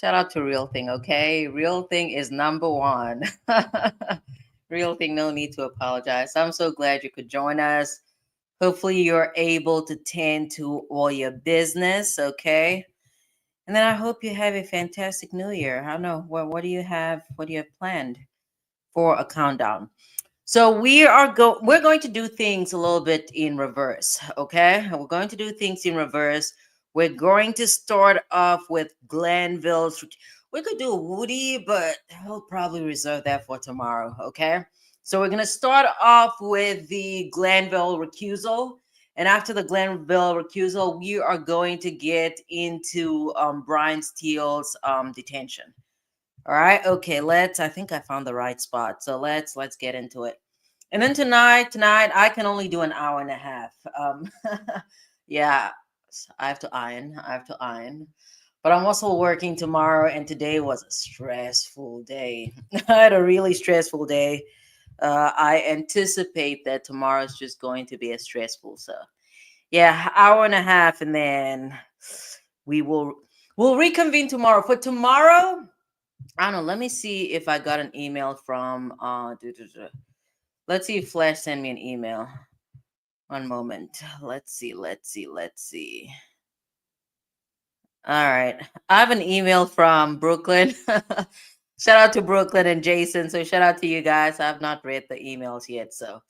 Shout out to Real Thing, okay? Real Thing is number one. Real Thing, no need to apologize. I'm so glad you could join us. Hopefully, you're able to tend to all your business, okay? And then I hope you have a fantastic new year. I don't know, what do you have? What do you have planned for a countdown? So we're going to do things a little bit in reverse, okay? We're going to do things in reverse. We're going to start off with Glenville's. We could do Woody, but I'll probably reserve that for tomorrow, okay? So we're going to start off with the Glenville recusal. And after the Glenville recusal, we are going to get into Brian Steele's detention. All right. Okay. I think I found the right spot. So let's get into it. And then tonight I can only do an hour and a half. Yeah, I have to iron. I have to iron. But I'm also working tomorrow, and today was a stressful day. I had a really stressful day. I anticipate that tomorrow is just going to be as stressful. So yeah, hour and a half, and then we will we'll reconvene tomorrow. For tomorrow, I don't know. Let me see if I got an email from let's see if Flash sent me an email. One moment. Let's see. All right. I have an email from Brooklyn. Shout out to Brooklyn and Jason. So shout out to you guys. I've not read the emails yet, so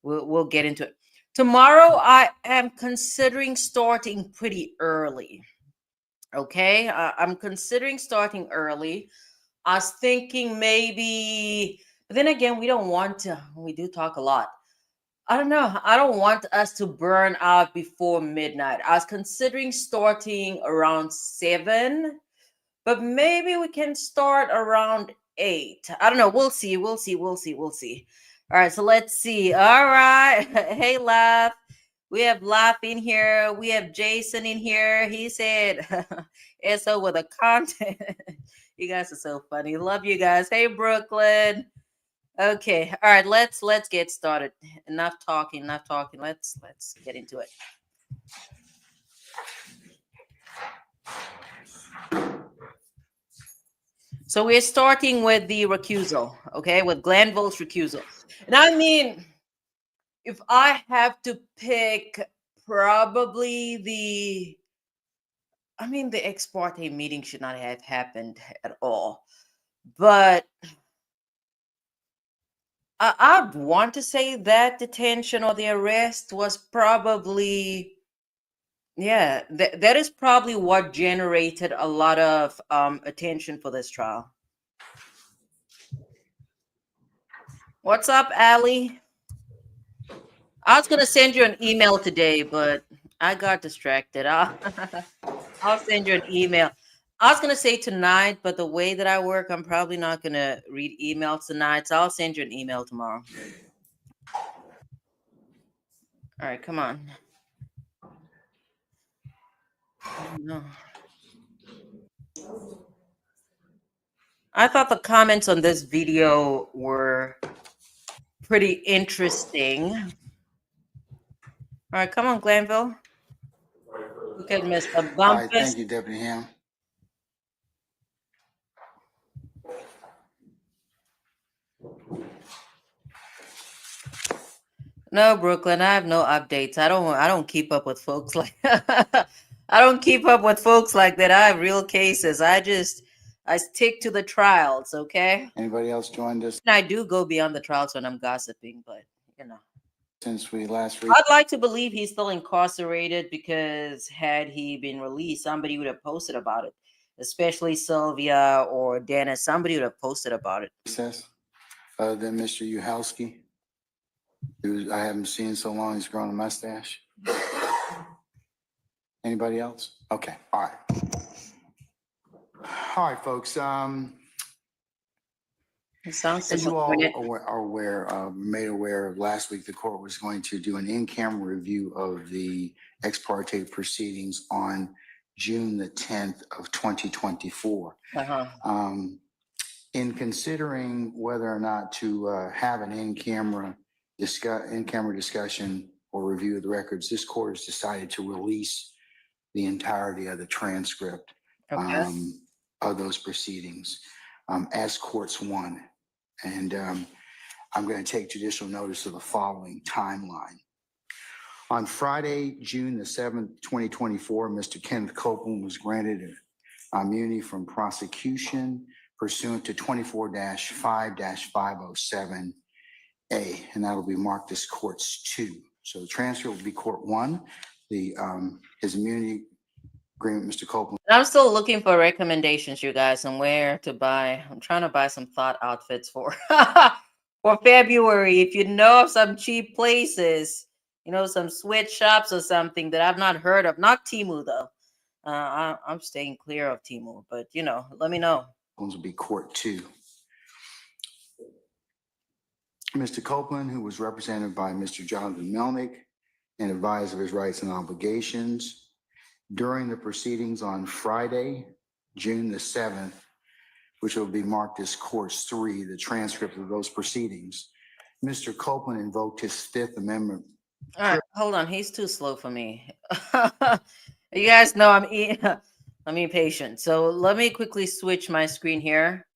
we'll get into it. Tomorrow I am considering starting pretty early. Okay? I'm considering starting early. I was thinking maybe, but then again, we don't want to. We do talk a lot. I don't know. I don't want us to burn out before midnight. I was considering starting around 7, but maybe we can start around 8. I don't know. We'll see. We'll see. All right. So let's see. All right. Hey, Laugh. We have Laugh in here. We have Jason in here. He said, SO with a content. You guys are so funny. Love you guys. Hey, Brooklyn. Okay. All right. Let's get started. Enough talking. Let's get into it. So we're starting with the recusal, okay, with Glanville's recusal. And I mean, if I have to pick probably the ex parte meeting should not have happened at all. But I'd want to say that detention or the arrest was probably, yeah, that is probably what generated a lot of attention for this trial. What's up, Allie? I was gonna send you an email today, but I got distracted. I'll send you an email. I was gonna say tonight, but the way that I work, I'm probably not gonna read emails tonight, so I'll send you an email tomorrow. All right, come on. No. I thought the comments on this video were pretty interesting. All right, come on, Glanville. Look at Mr. All right, Bumpus. thank you, Deputy Ham. No, Brooklyn, I have no updates. I don't keep up with folks like I don't keep up with folks like that. I have real cases. I stick to the trials, okay? Anybody else joined us And I do go beyond the trials when I'm gossiping, but you know. since we last read? I'd like to believe he's still incarcerated because had he been released, somebody would have posted about it. Especially Sylvia or Dennis, somebody would have posted about it. Recess, other than Mr. Uhalski, who I haven't seen so long, he's grown a mustache. Anybody else? Okay, all right. All right, folks. It sounds As you all disappointed. are made aware of, last week the court was going to do an in-camera review of the ex parte proceedings on June the 10th of 2024. Uh-huh. In considering whether or not to have an in-camera discussion or review of the records, this court has decided to release the entirety of the transcript Okay. of those proceedings as courts one. And I'm going to take judicial notice of the following timeline. On Friday, June the 7th, 2024, Mr. Kenneth Copeland was granted immunity from prosecution pursuant to 24-5-507A, and that'll be marked as courts 2. So the transfer will be court 1. His immunity agreement, Mr. Copeland. I'm still looking for recommendations, you guys, on where to buy. I'm trying to buy some thought outfits for for February. If you know of some cheap places, some sweatshops or something that I've not heard of. Not Temu though. I'm staying clear of Temu, but let me know. Will be court 2. Mr. Copeland, who was represented by Mr. Jonathan Melnick and advised of his rights and obligations during the proceedings on Friday, June the 7th, which will be marked as courts 3, the transcript of those proceedings. Mr. Copeland invoked his Fifth Amendment. All right, hold on. He's too slow for me. You guys know I'm impatient. So let me quickly switch my screen here.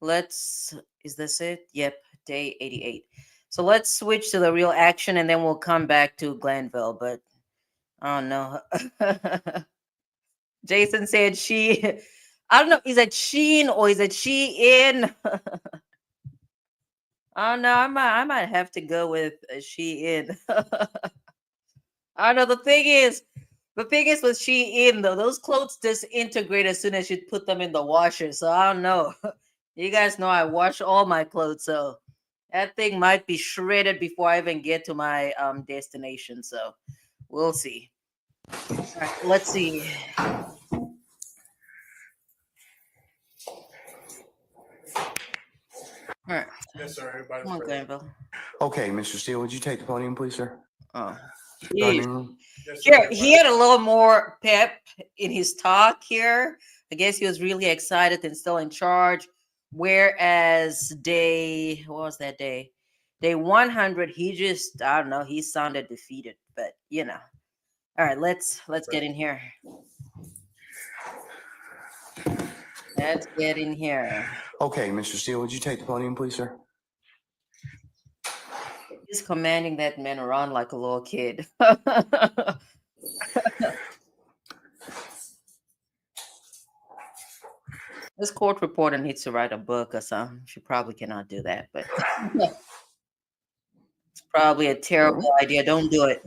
Is this it? Yep, day 88. So let's switch to the real action and then we'll come back to Glanville. But oh no. Jason said I don't know, is it Sheen or is it Shein? Oh no, I might have to go with Shein. I know the thing is with Shein though, those clothes disintegrate as soon as you put them in the washer. So I don't know. You guys know I wash all my clothes, so that thing might be shredded before I even get to my destination. So we'll see. All right, let's see. All right. Yes, sir. Everybody's Come on, ready. Glanville. Okay, Mr. Steele, would you take the podium, please, sir? Oh. Yes, Here, he had a little more pep in his talk here. I guess he was really excited and still in charge. Whereas what was that day? Day 100, he just, I don't know, he sounded defeated. But, All right, let's get in here. Let's get in here. Okay, Mr. Steele, would you take the podium, please, sir? He's commanding that man around like a little kid. This court reporter needs to write a book or something. She probably cannot do that, but it's probably a terrible idea. Don't do it.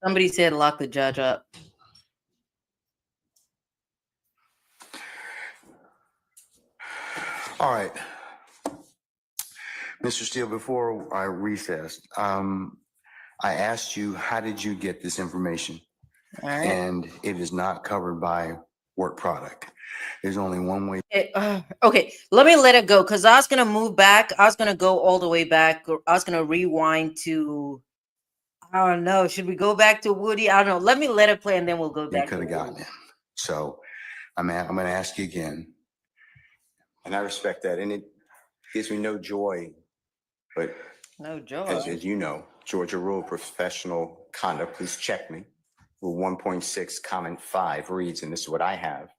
Somebody said lock the judge up. All right. Mr. Steele, before I recessed, I asked you, how did you get this information? All right. And it is not covered by work product. There's only one way. Okay, let me let it go because I was going to move back. I was going to go all the way back. I was going to rewind to, I don't know. Should we go back to Woody? I don't know. Let me let it play and then we'll go back. You could have gotten it. So I'm going to ask you again. And I respect that. And it gives me no joy, but no joy. As you know, Georgia Rule of Professional Conduct, please check me. Rule 1.6, comment 5 reads, and this is what I have.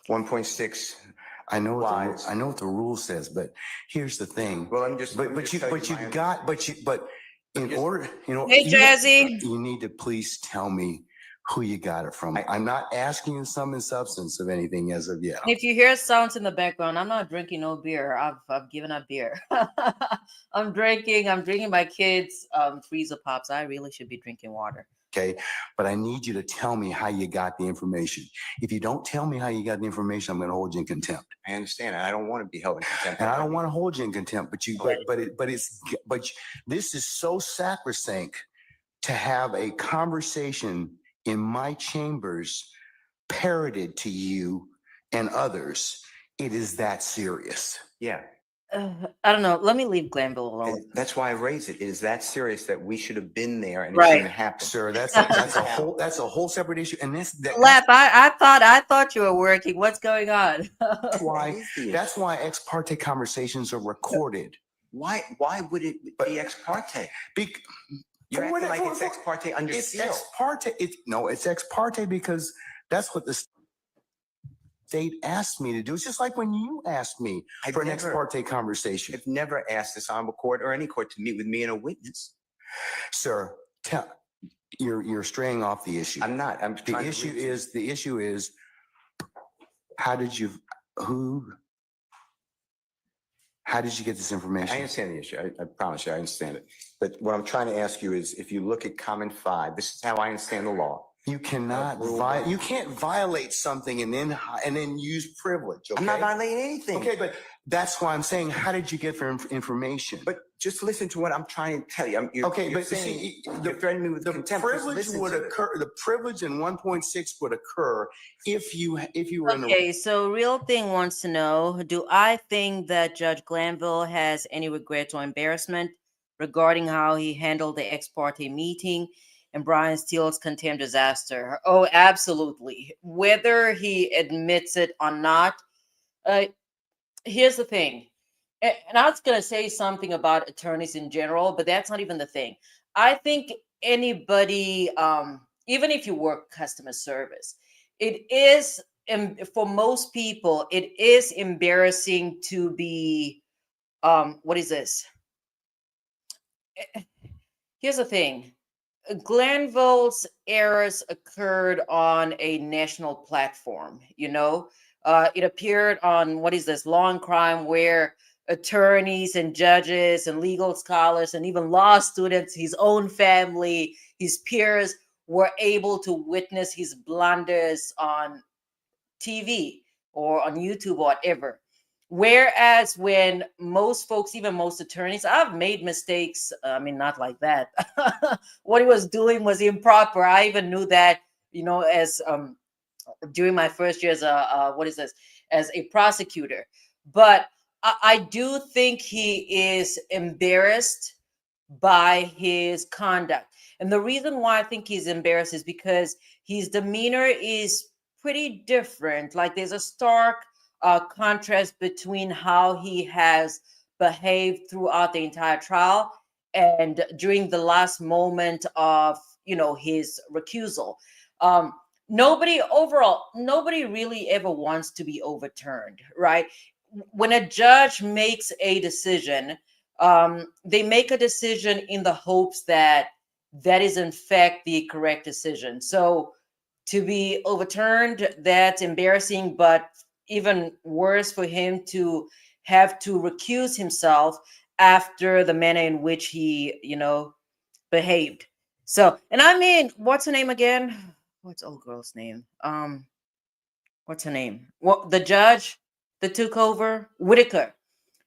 1.6. I know what the rule says, but here's the thing. Well, I'm just. But in order, Hey, Jazzy. You need to please tell me who you got it from. I'm not asking you sum and substance of anything as of yet. If you hear sounds in the background, I'm not drinking no beer. I've given up beer. I'm drinking my kids' freezer pops. I really should be drinking water. Okay, but I need you to tell me how you got the information. If you don't tell me how you got the information, I'm going to hold you in contempt. I understand. I don't want to be held in contempt. And I don't want to hold you in contempt, but this is so sacrosanct to have a conversation in my chambers parroted to you and others. It is that serious. Yeah. I don't know. Let me leave Glanville alone. And that's why I raised it. It is that serious that we should have been there and it Right. shouldn't happen. Sir, that's a whole separate issue. And I thought you were working. What's going on? That's why ex parte conversations are recorded. Why would it be ex parte? You're acting like it's ex parte under seal. It's ex parte. It's ex parte because That's what the state asked me to do. It's just like when you asked me for an ex parte conversation. I've never asked this honorable court or any court to meet with me and a witness. Sir, you're straying off the issue. I'm not. The issue is how did you get this information? I understand the issue. I promise you, I understand it. But what I'm trying to ask you is, if you look at comment 5, this is how I understand the law. You cannot you can't violate something and then use privilege. Okay? I'm not violating anything. Okay, but that's why I'm saying, how did you get the information? But just listen to what I'm trying to tell you. You're saying, you're threatening me with the contempt. privilege would occur. The privilege in 1.6 would occur if you were in Okay, so Real Thing wants to know, do I think that Judge Glanville has any regrets or embarrassment regarding how he handled the ex parte meeting and Brian Steele's contempt disaster? Oh, absolutely. Whether he admits it or not, here's the thing. And I was going to say something about attorneys in general, but that's not even the thing. I think anybody, even if you work customer service, it is, for most people, it is embarrassing to be, what is this? Here's the thing. Glanville's errors occurred on a national platform, it appeared on, what is this, Law and Crime, where attorneys and judges and legal scholars and even law students, his own family, his peers, were able to witness his blunders on TV or on YouTube or whatever. Whereas when most folks, even most attorneys, I've made mistakes. I mean, not like that. What he was doing was improper. I even knew that, as during my first year as as a prosecutor. But I do think he is embarrassed by his conduct. And the reason why I think he's embarrassed is because his demeanor is pretty different. Like, there's a stark contrast between how he has behaved throughout the entire trial and during the last moment of, his recusal. Nobody really ever wants to be overturned, right? When a judge makes a decision, they make a decision in the hopes that that is in fact the correct decision. So to be overturned, that's embarrassing, but even worse for him to have to recuse himself after the manner in which he, behaved. So, and I mean, what's her name again? What's old girl's name? What's her name? Well, the judge that took over, Whitaker.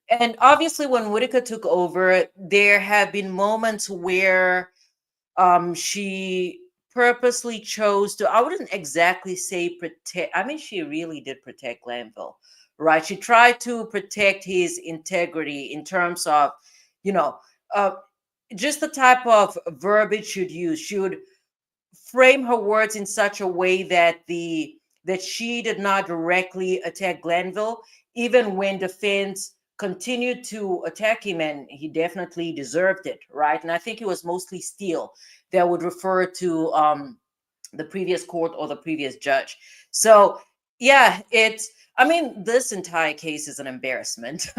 And obviously, when Whitaker took over, there have been moments where she purposely chose to, I wouldn't exactly say protect. I mean, she really did protect Glanville, right? She tried to protect his integrity in terms of, uh, just the type of verbiage she'd use. She would frame her words in such a way that she did not directly attack Glanville, even when defense continued to attack him, and he definitely deserved it, right? And I think it was mostly Steele that would refer to the previous court or the previous judge. So yeah, this entire case is an embarrassment.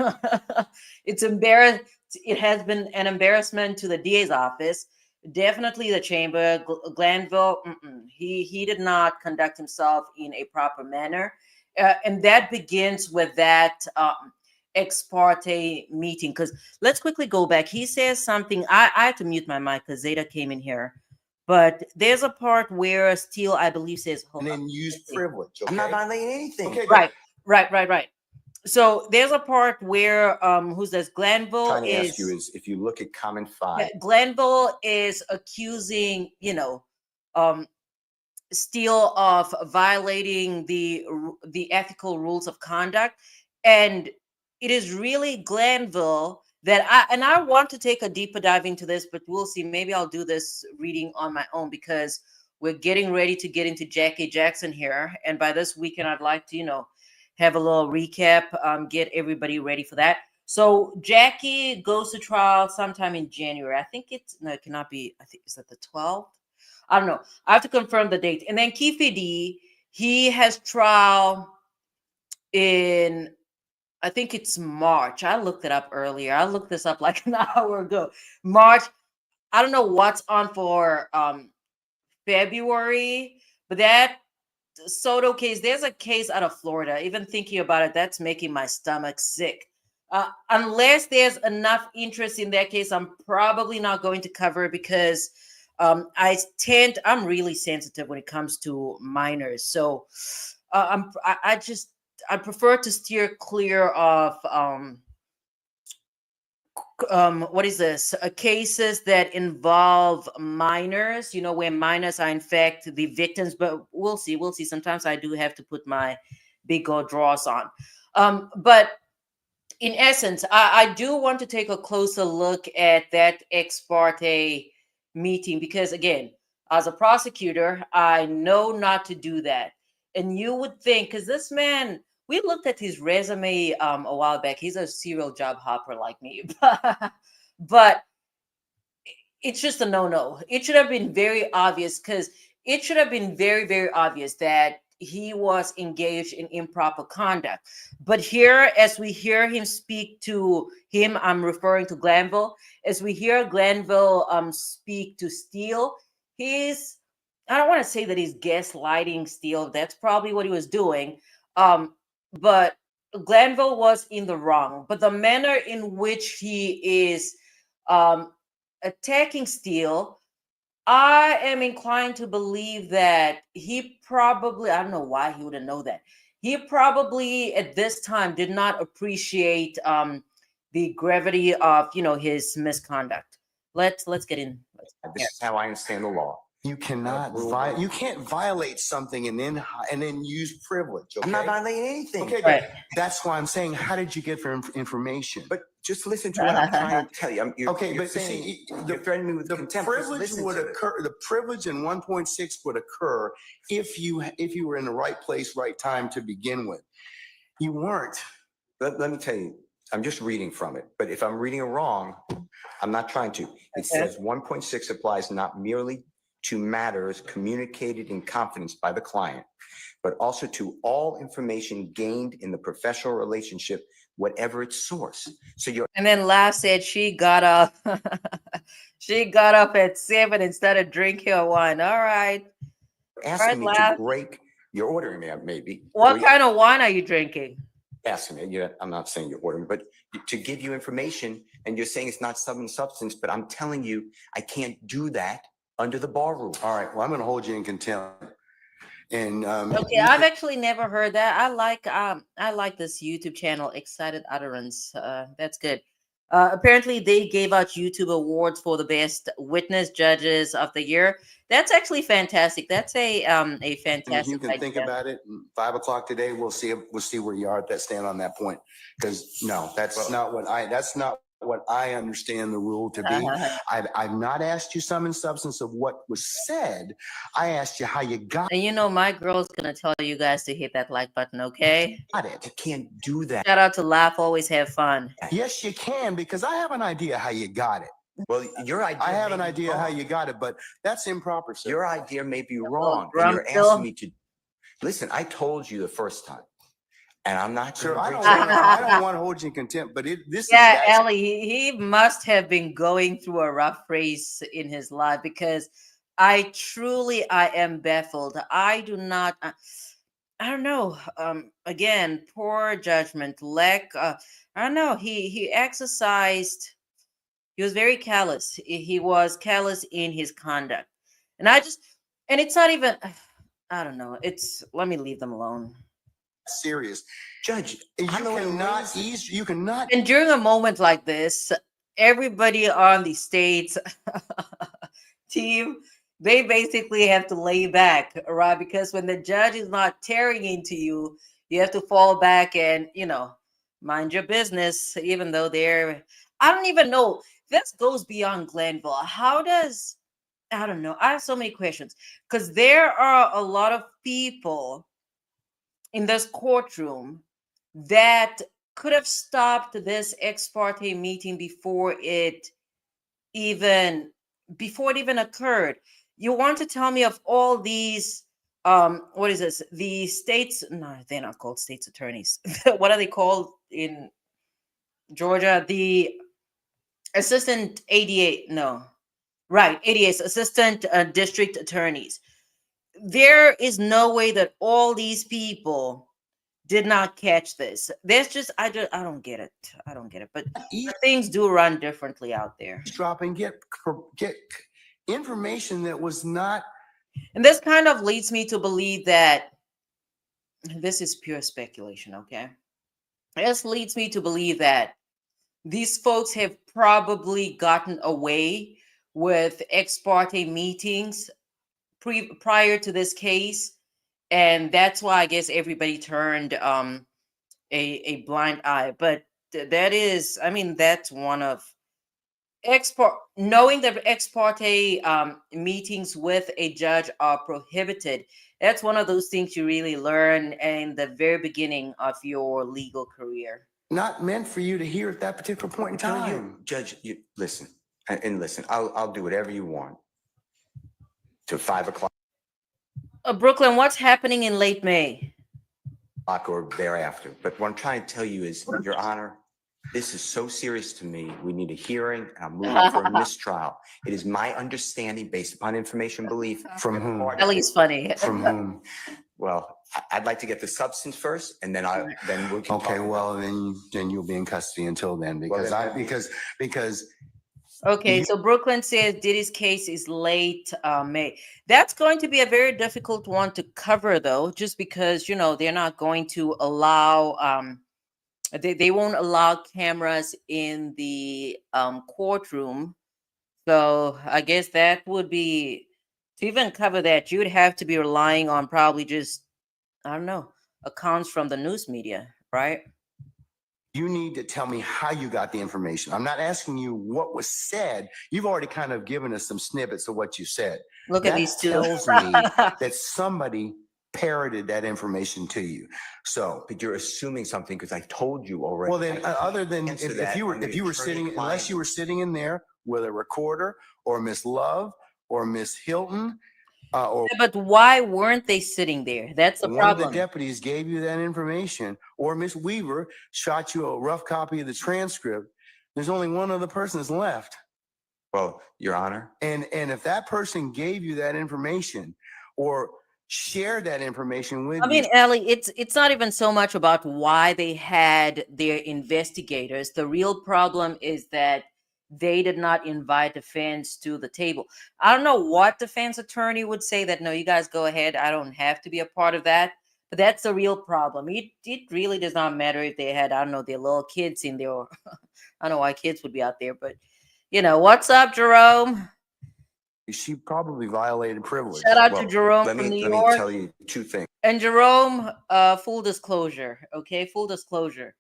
It has been an embarrassment to the DA's office, definitely the chamber. Glanville, he did not conduct himself in a proper manner, and that begins with that ex parte meeting. Because let's quickly go back. He says something. I had to mute my mic because Zeta came in here. But there's a part where Steele, I believe, says, and then use privilege. Okay? I'm not violating anything. Okay, right. So there's a part where who's this? Glanville Trying to ask you is, if you look at comment 5, Glanville is accusing, Steele of violating the ethical rules of conduct, and it is really Glanville that I want to take a deeper dive into this, but we'll see. Maybe I'll do this reading on my own because we're getting ready to get into Jackie Jackson here, and by this weekend, I'd like to, have a little recap, get everybody ready for that. So Jackie goes to trial sometime in January. I think it cannot be. I think is that the 12th. I don't know. I have to confirm the date. And then Keefe D, He has trial in, I think it's March. I looked it up earlier. I looked this up like an hour ago. March. I don't know what's on for February, but that Soto case, there's a case out of Florida. Even thinking about it, that's making my stomach sick. Unless there's enough interest in that case, I'm probably not going to cover it because I'm really sensitive when it comes to minors. So I prefer to steer clear of what is this cases that involve minors, where minors are in fact the victims, but we'll see. Sometimes I do have to put my big gold draws on, but in essence, I do want to take a closer look at that ex parte meeting because, again, as a prosecutor, I know not to do that. And you would think, because this man, we looked at his resume a while back. He's a serial job hopper like me, but it's just a no-no. It should have been very obvious because it should have been very, very obvious that he was engaged in improper conduct. But here, as we hear him speak to him, I'm referring to Glanville, as we hear Glanville speak to Steele, he's, I don't want to say that he's gaslighting Steele. That's probably what he was doing. But Glanville was in the wrong. But the manner in which he is um, attacking Steele, I am inclined to believe that he probably, I don't know why he wouldn't know that. He probably at this time did not appreciate the gravity of, his misconduct. Let's get in. This is how I understand the law. You cannot you can't violate something and then use privilege. Okay? I'm not violating anything. Okay, Right. that's why I'm saying, how did you get for information? But just listen to what I'm trying to tell you. Okay, you're but saying, see, you're threatening me with the contempt. Just privilege listen would to it. occur. The privilege in 1.6 would occur if you were in the right place, right time to begin with. You weren't. Let me tell you, I'm just reading from it. But if I'm reading it wrong, I'm not trying to. It says 1.6 applies not merely to matters communicated in confidence by the client, but also to all information gained in the professional relationship, whatever its source. So you're And then Laugh said she got up. She got up at 7 and started drinking her wine. All right. asking me to Laugh. break, you're ordering me, maybe. What kind of wine are you drinking? Asking me, I'm not saying you're ordering, but to give you information, and you're saying it's not substance, but I'm telling you, I can't do that under the bar rule. All right. Well, I'm going to hold you in contempt. And Okay, I've actually never heard that. I like this YouTube channel, Excited Utterance. That's good. Apparently, they gave out YouTube awards for the best witness judges of the year. That's actually fantastic. That's a fantastic you can idea. think about it. 5 o'clock today, we'll see where you are at that stand on that point. Because no, that's not what I understand the rule to be. I've not asked you sum and substance of what was said. I asked you how you got And my girl's gonna tell you guys to hit that like button, okay? it. I can't do that. Shout out to Laugh, always have fun. Yes, you can, because I have an idea how you got it. Well, your idea. I have may an be idea how wrong. you got it, but that's improper, sir. Your idea may be wrong, and drunk you're still? asking me to listen. I told you the first time, and I'm not Sir, gonna I bring don't want to hold you in contempt, but this Yeah, is Ellie, he must have been going through a rough phase in his life because I am baffled. I do not, I don't know. Again, poor judgment, lack. I don't know. He exercised. He was very callous. He was callous in his conduct, and and it's not even. I don't know. Let me leave them alone. serious. Judge. You cannot And during a moment like this, everybody on the state's team, they basically have to lay back, right? Because when the judge is not tearing into you, you have to fall back and, mind your business, even though I don't even know. This goes beyond Glenville. I don't know. I have so many questions because there are a lot of people in this courtroom that could have stopped this ex parte meeting even before it even occurred. You want to tell me of all these what is this? The states, no, they're not called states attorneys. What are they called in Georgia? The assistant ADA, no, right, ADAs, assistant district attorneys. There is no way that all these people did not catch this. There's just I don't get it. I don't get it. But things do run differently out there. Drop and get information that was not. And this kind of leads me to believe that this is pure speculation, okay? This leads me to believe that these folks have probably gotten away with ex parte meetings prior to this case, and that's why I guess everybody turned a blind eye. But that is, I mean, that's one of export knowing that ex parte meetings with a judge are prohibited. That's one of those things you really learn in the very beginning of your legal career. Not meant for you to hear at that particular point in time. Judge, you listen and listen. I'll do whatever you want to 5 o'clock Brooklyn, what's happening in late May? or thereafter. But what I'm trying to tell you is, Your Honor, this is so serious to me. We need a hearing. I'm moving for a mistrial. It is my understanding, based upon information belief. From whom? Ellie's funny. From whom? Well, I'd like to get the substance first, and then we can. Okay, well, then you'll be in custody until then, because Okay, so Brooklyn says Diddy's case is late May. That's going to be a very difficult one to cover, though, just because, you know, they're not going to allow, they won't allow cameras in the courtroom. So I guess that would be, to even cover that, you would have to be relying on probably just, I don't know, accounts from the news media, right? you need to tell me how you got the information. I'm not asking you what was said. You've already kind of given us some snippets of what you said. Look at these two. Tells me that somebody parroted that information to you. So, but you're assuming something because I told you already. well, then, other than Answer if that you were on the sitting, attorney-client. unless you were sitting in there with a recorder or Miss Love or Miss Hilton, or But why weren't they sitting there? That's the one problem. of the deputies gave you that information, or Miss Weaver shot you a rough copy of the transcript, there's only one other person that's left. Well, Your Honor. And if that person gave you that information or shared that information with I mean, you, Ellie, it's not even so much about why they had their investigators. The real problem is that they did not invite defense to the table. I don't know what defense attorney would say that, no, you guys go ahead. I don't have to be a part of that. But that's the real problem. It really does not matter if they had, I don't know, their little kids in there. Or I don't know why kids would be out there, but you know, what's up, Jerome? she probably violated privilege. Shout out Well, to Jerome let from me New York. tell you two things. And Jerome, full disclosure, okay, full disclosure.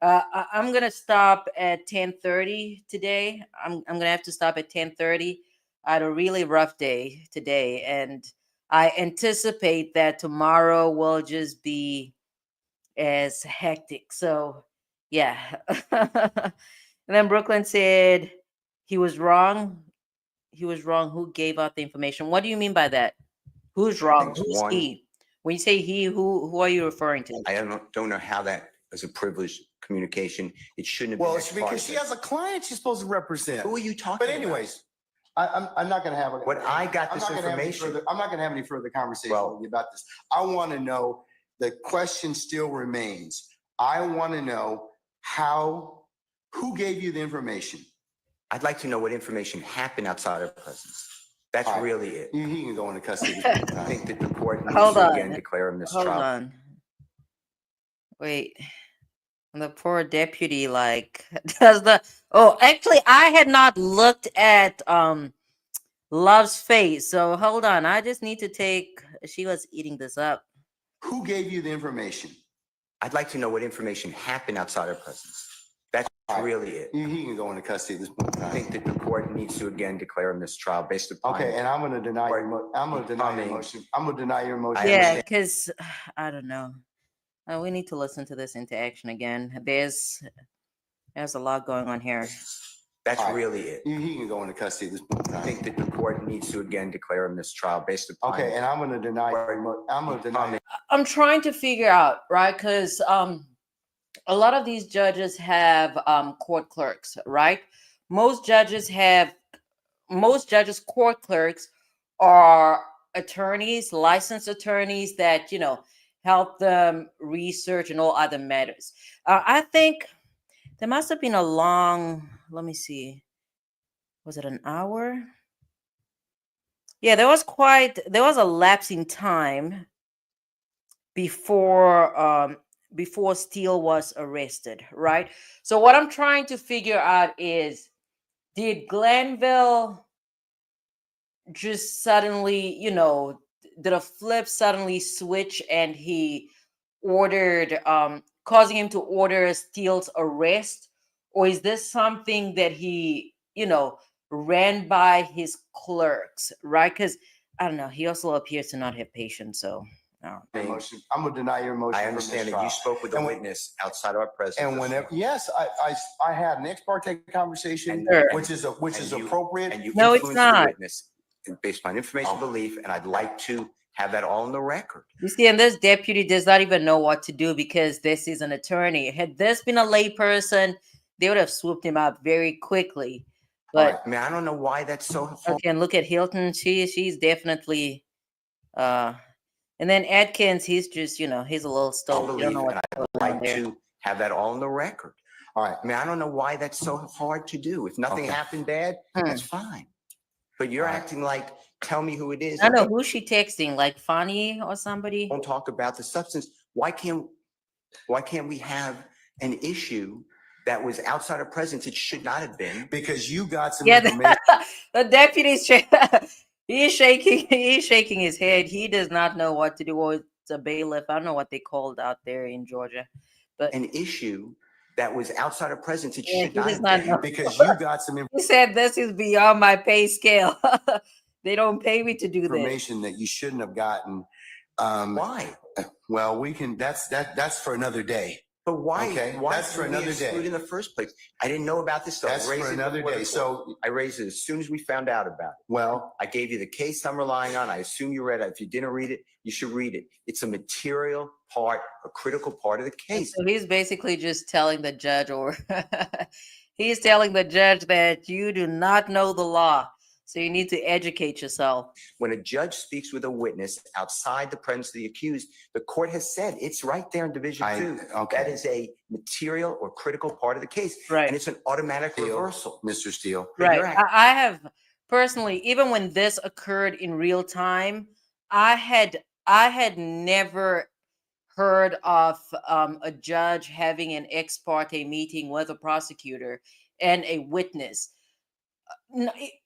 I'm gonna stop at 10:30 today. I'm gonna have to stop at 10:30. I had a really rough day today, and I anticipate that tomorrow will just be as hectic. So, yeah. And then Brooklyn said he was wrong. He was wrong. Who gave out the information? What do you mean by that? Who's wrong? Things. Who's One, he? When you say he, who are you referring to? I don't know how that is a privileged communication. It shouldn't have Well, been. it's because she has a client she's supposed to represent. Who are you talking But about? anyways, I'm not going to have What I got I'm this not gonna have any information. further- I'm not going to have any further conversation Well- with you about this. I want to know, the question still remains. I want to know who gave you the information? I'd like to know what information happened outside our presence. That's All right. really it. He can go into custody. I think that the court needs Hold to on. again declare a Hold mistrial. on. Wait. The poor deputy, like, does the actually I had not looked at Love's face. So hold on. I just need to take she was eating this up. Who gave you the information? I'd like to know what information happened outside our presence. That's All right. really it. He can go into custody at this point in I time. think that the court needs to again declare a mistrial based upon. Okay, and I'm going to deny your I'm going to deny your Becoming- motion. I'm going to deny your motion. I Yeah, understand. because I don't know. We need to listen to this into action again. There's a lot going on here. That's All right. really it. He can go into custody at this point in I time. think that the court needs to again declare a mistrial based upon. Okay, and I'm going to deny. I'm going to deny. I'm trying to figure out, right? Because a lot of these judges have court clerks, right? Most judges, court clerks are attorneys, licensed attorneys that, help them research and all other matters. I think there must have been a long, let me see, was it an hour? Yeah, there was a lapse in time before Steele was arrested, right? So what I'm trying to figure out is, did Glanville just suddenly, did a flip suddenly switch and he ordered, causing him to order Steele's arrest? Or is this something that he, ran by his clerks, right? Because I don't know, he also appears to not have patience, so Motion. I'm going to deny your motion. I for understand that you mistrial. spoke with a And when- witness outside of our presence. And whenever, yes, I had an ex parte conversation, Sure. which is appropriate. And you No, it's influenced the not. witness based on information belief, and I'd like to have that all in the record. You see, and this deputy does not even know what to do because this is an attorney. Had this been a lay person, they would have swooped him up very quickly. But I mean, I don't know why that's so hard. okay, and look at Hilton. She's definitely and then Atkins, he's just, he's a little stoked. You don't know And what's I'd going on like there. to have that all in the record. All right. I mean, I don't know why that's so hard to do. If nothing Okay. happened bad, that's fine. But you're All right. acting like, tell me who it is. I and know who's she texting, like Fanny or somebody. Don't talk about the substance. Why can't we have an issue that was outside of presence? It should not have been. Because you got some Yeah, information. the deputy's he's shaking his head. He does not know what to do. Well, it's a bailiff. I don't know what they called out there in Georgia, but An issue that was outside of presence. It yeah, should he not does have not been. know. Because you got some He said this is beyond my pay scale. They don't pay me to do this. information that you shouldn't have gotten. Why? Well, we can. That's for another day. But why? Okay, Why that's for did we another exclude day. in the first place? I didn't know about this. So That's I raised for it another before the day. court. So, I raised it as soon as we found out about it. well, I gave you the case I'm relying on. I assume you read it. If you didn't read it, you should read it. It's a material part, a critical part of the case. So he's basically just telling the judge, or he's telling the judge that you do not know the law. So you need to educate yourself. When a judge speaks with a witness outside the presence of the accused, the court has said it's right there in Division 2. okay. That is a material or critical part of the case. Right. And it's an automatic Steele, reversal. Mr. Steele. But Right. you're I have personally, even when this occurred in real time, I had never heard of a judge having an ex parte meeting with a prosecutor and a witness.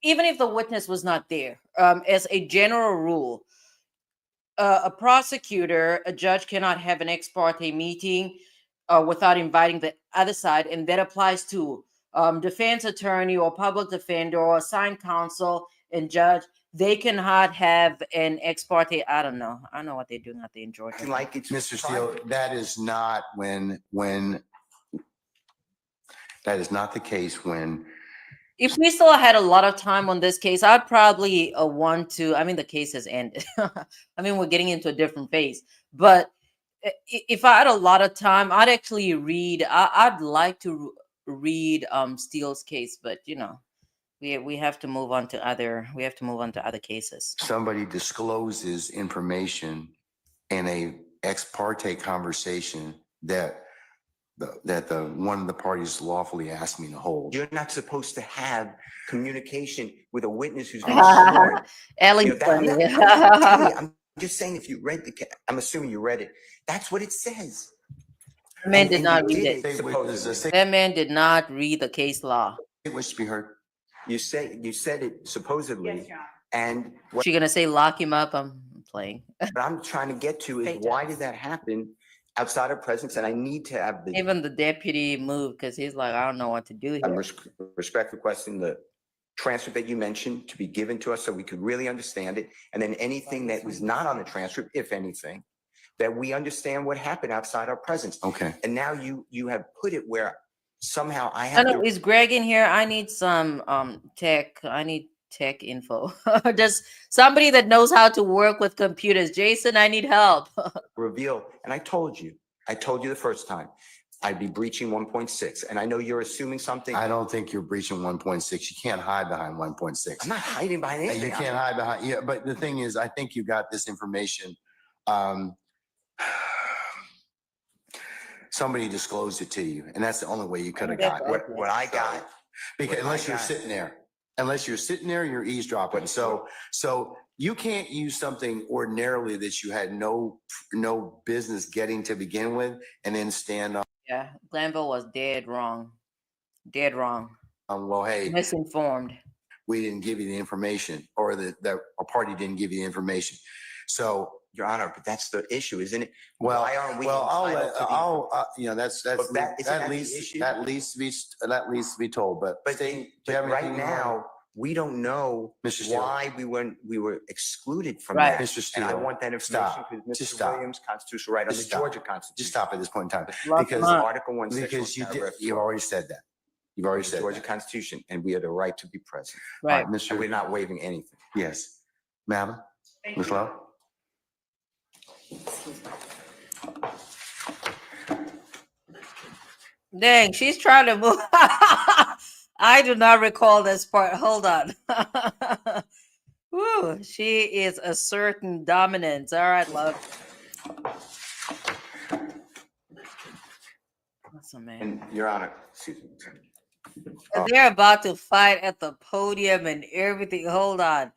Even if the witness was not there, as a general rule, a prosecutor, a judge cannot have an ex parte meeting without inviting the other side, and that applies to defense attorney or public defender or assigned counsel and judge. They cannot have an ex parte. I don't know. I know what they're doing out there in Georgia. acting like it's Mr. Steele, that is not that is not the case when If we still had a lot of time on this case, I'd probably want to. I mean, the case has ended. I mean, we're getting into a different phase. But if I had a lot of time, I'd actually read. I'd like to read Steele's case, but we have to move on to other cases. somebody discloses information in a ex parte conversation that the one of the parties lawfully asked me to hold. You're not supposed to have communication with a witness who's being sworn. Ellie's You know, funny. I'm just saying, if you read I'm assuming you read it. That's what it says. The man And did you not read did it. Say what- does the That man did not read the case law. state wish to be heard? You said it supposedly, and what She gonna say lock him up? I'm playing. I'm trying to get to is Great why job. did that happen outside of presence? And I need to have the Even the deputy moved because he's like, I don't know what to do I'm here. respect requesting the transcript that you mentioned to be given to us so we could really understand it. And then anything that was not on the transcript, if anything, that we understand what happened outside our presence. Okay. And now you have put it where somehow I I have know, to is Greg in here? I need some tech. I need tech info. Just somebody that knows how to work with computers. Jason, I need help. reveal, and I told you the first time, I'd be breaching 1.6, and I know you're assuming something. I don't think you're breaching 1.6. You can't hide behind 1.6. I'm not hiding behind anything. You can't hide behind, yeah, but the thing is, I think you got this information. Somebody disclosed it to you, and that's the only way you could have got it. What I got, Because what unless I you're got- sitting there, you're eavesdropping. So you can't use something ordinarily that you had no business getting to begin with, and then stand on, Yeah, Glanville was dead wrong. Dead wrong. well, hey, Misinformed. we didn't give you the information, or that a party didn't give you the information. So, Your Honor, but that's the issue, isn't it? well, Why aren't we well, entitled to the you know, that's But that- isn't that that the leads issue? that leads to be told. But But, State, do you but have right anything you wanna- now, we don't know Mr. Steele. why we were excluded from Right. that. Mr. And I Steele, want that stop. information because Just Mr. stop. Williams' constitutional right on the Just stop. Georgia Constitution. just stop at this point in time, Lock 'em because up. Article 1, Section because 1, paragraph you've 4 already said that. You've already of the said Georgia that. Constitution, and we have the right to be present. All Right. right, Mr. And we're not waiving anything. Yes, madam, Ms. Love. Dang, she's trying to move. I do not recall this part. Hold on. Woo, she is asserting dominance. All right, love. Awesome, man. And Your Honor, excuse me. And they're about to fight at the podium and everything. Hold on.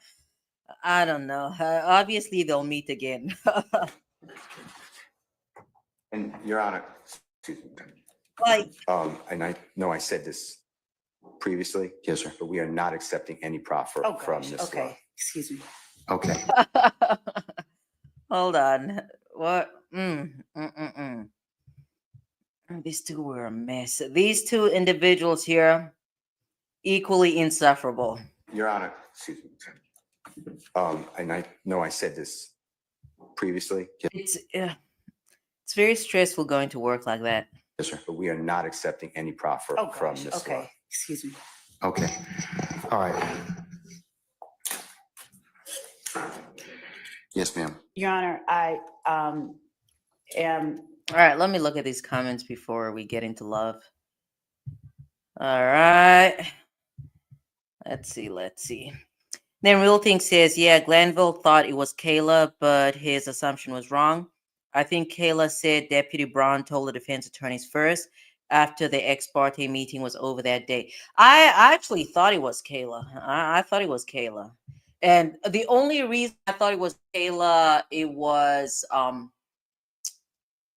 I don't know. Obviously, they'll meet again. And Your Honor, excuse me. Like, And I know I said this previously. Yes, sir. But we are not accepting any proffer Oh, from gosh. this law. Okay. Excuse me. Okay. hold on. What? These two were a mess. These two individuals here, equally insufferable. Your Honor, excuse me. And I know I said this previously. It's very stressful going to work like that. Yes, sir. But we are not accepting any proffer Oh, from gosh. this Okay. law. Excuse me. Okay. All right. Yes, ma'am. Your Honor, I am All right, let me look at these comments before we get into love. All right. Let's see. Then Real Thing says, yeah, Glanville thought it was Kayla, but his assumption was wrong. I think Kayla said Deputy Brown told the defense attorneys first after the ex parte meeting was over that day. I actually thought it was Kayla. I thought it was Kayla. And the only reason I thought it was Kayla, it was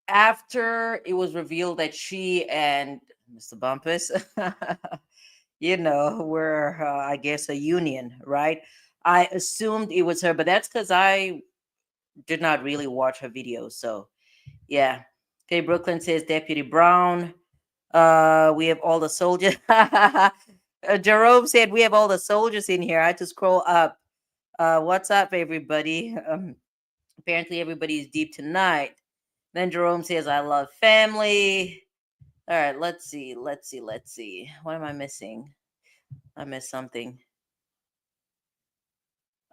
after it was revealed that she and Mr. Bumpus, were, I guess, a union, right? I assumed it was her, but that's because I did not really watch her videos. So, yeah. Okay, Brooklyn says Deputy Brown. We have all the soldiers. Jerome said we have all the soldiers in here. I had to scroll up. What's up, everybody? Apparently, everybody is deep tonight. Then Jerome says, I love family. All right, let's see. What am I missing? I missed something.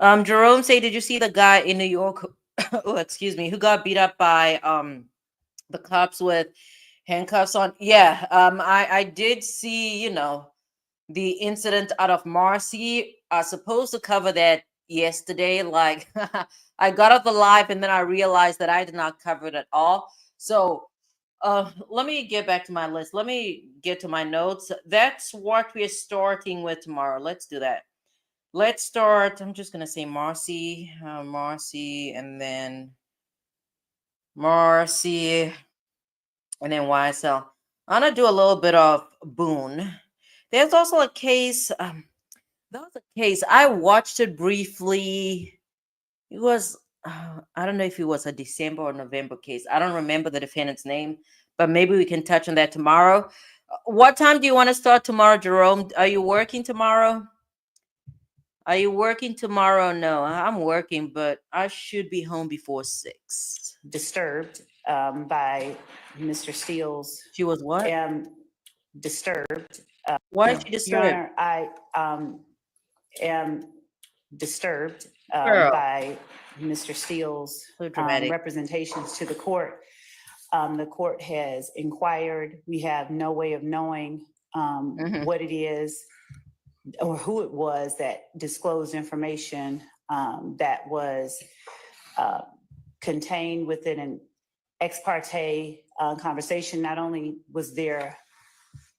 Jerome say, did you see the guy in New York? Oh, excuse me, who got beat up by the cops with handcuffs on? Yeah, I did see, the incident out of Marcy. I was supposed to cover that yesterday. Like, I got off the live and then I realized that I did not cover it at all. So let me get back to my list. Let me get to my notes. That's what we're starting with tomorrow. Let's do that. Let's start. I'm just gonna say Marcy, and then Marcy, and then YSL. I'm gonna do a little bit of Boone. There's also a case. That was a case I watched it briefly. It was I don't know if it was a December or November case. I don't remember the defendant's name, but maybe we can touch on that tomorrow. What time do you want to start tomorrow, Jerome? Are you working tomorrow? No, I'm working, but I should be home before 6. disturbed by Mr. Steele's She was what? disturbed. Why is she Your disturbed? Honor, I am disturbed Girl, by Mr. Steele's so dramatic. representations to the court. The court has inquired. We have no way of knowing Mhm. what it is or who it was that disclosed information that was contained within an ex parte conversation. Not only was there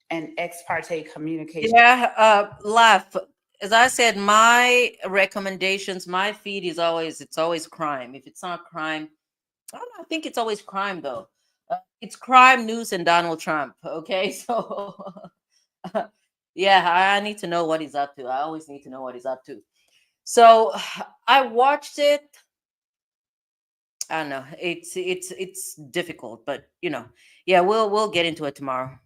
an ex parte communication. Yeah, laugh. As I said, my recommendations, my feed is it's always crime. If it's not crime, I don't know, I think it's always crime though. It's crime, news, and Donald Trump. Okay, so yeah, I need to know what he's up to. I always need to know what he's up to. So I watched it. I don't know. It's difficult, but yeah, we'll get into it tomorrow.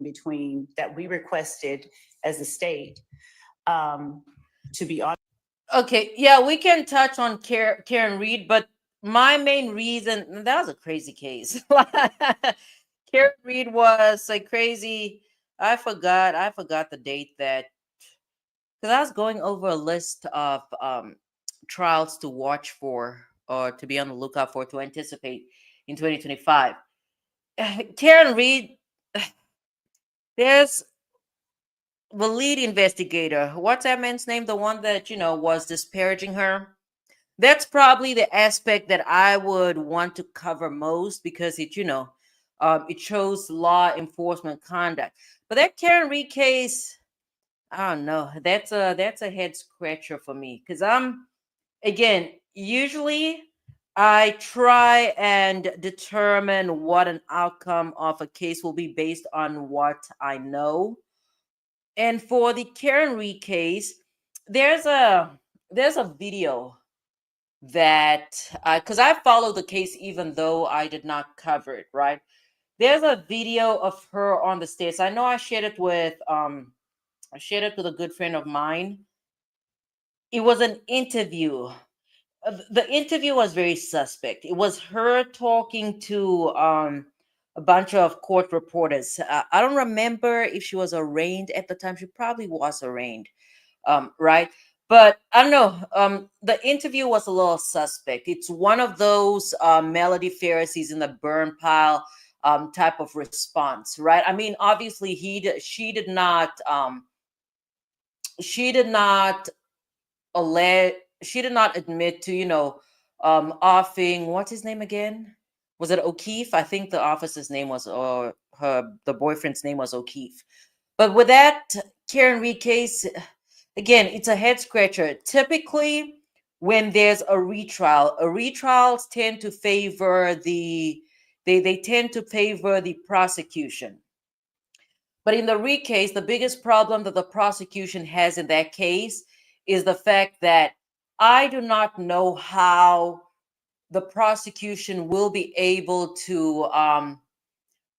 Between that we requested as a state to be on. Okay, yeah, we can touch on Karen Reed, but my main reason that was a crazy case. Karen Reed was like crazy. I forgot the date that because I was going over a list of trials to watch for or to be on the lookout for to anticipate in 2025. Karen Reed, there's the lead investigator. What's that man's name? The one that was disparaging her. That's probably the aspect that I would want to cover most because it shows law enforcement conduct. But that Karen Reed case, I don't know. That's a head scratcher for me because again, usually I try and determine what an outcome of a case will be based on what I know. And for the Karen Reed case, there's a video that because I followed the case even though I did not cover it, right? There's a video of her on the stairs. I know I shared it with a good friend of mine. It was an interview. The interview was very suspect. It was her talking to a bunch of court reporters. I don't remember if she was arraigned at the time. She probably was arraigned, right? But I don't know. The interview was a little suspect. It's one of those Melody Pharisees in the burn pile type of response, right? I mean, obviously, she did not she did not admit to offing what's his name again. Was it O'Keefe? I think the officer's name was, or the boyfriend's name was O'Keefe. But with that Karen Reed case, again, it's a head scratcher. Typically when there's a retrials tend to favor they tend to favor the prosecution. But in the Reed case, the biggest problem that the prosecution has in that case is the fact that I do not know how the prosecution will be able to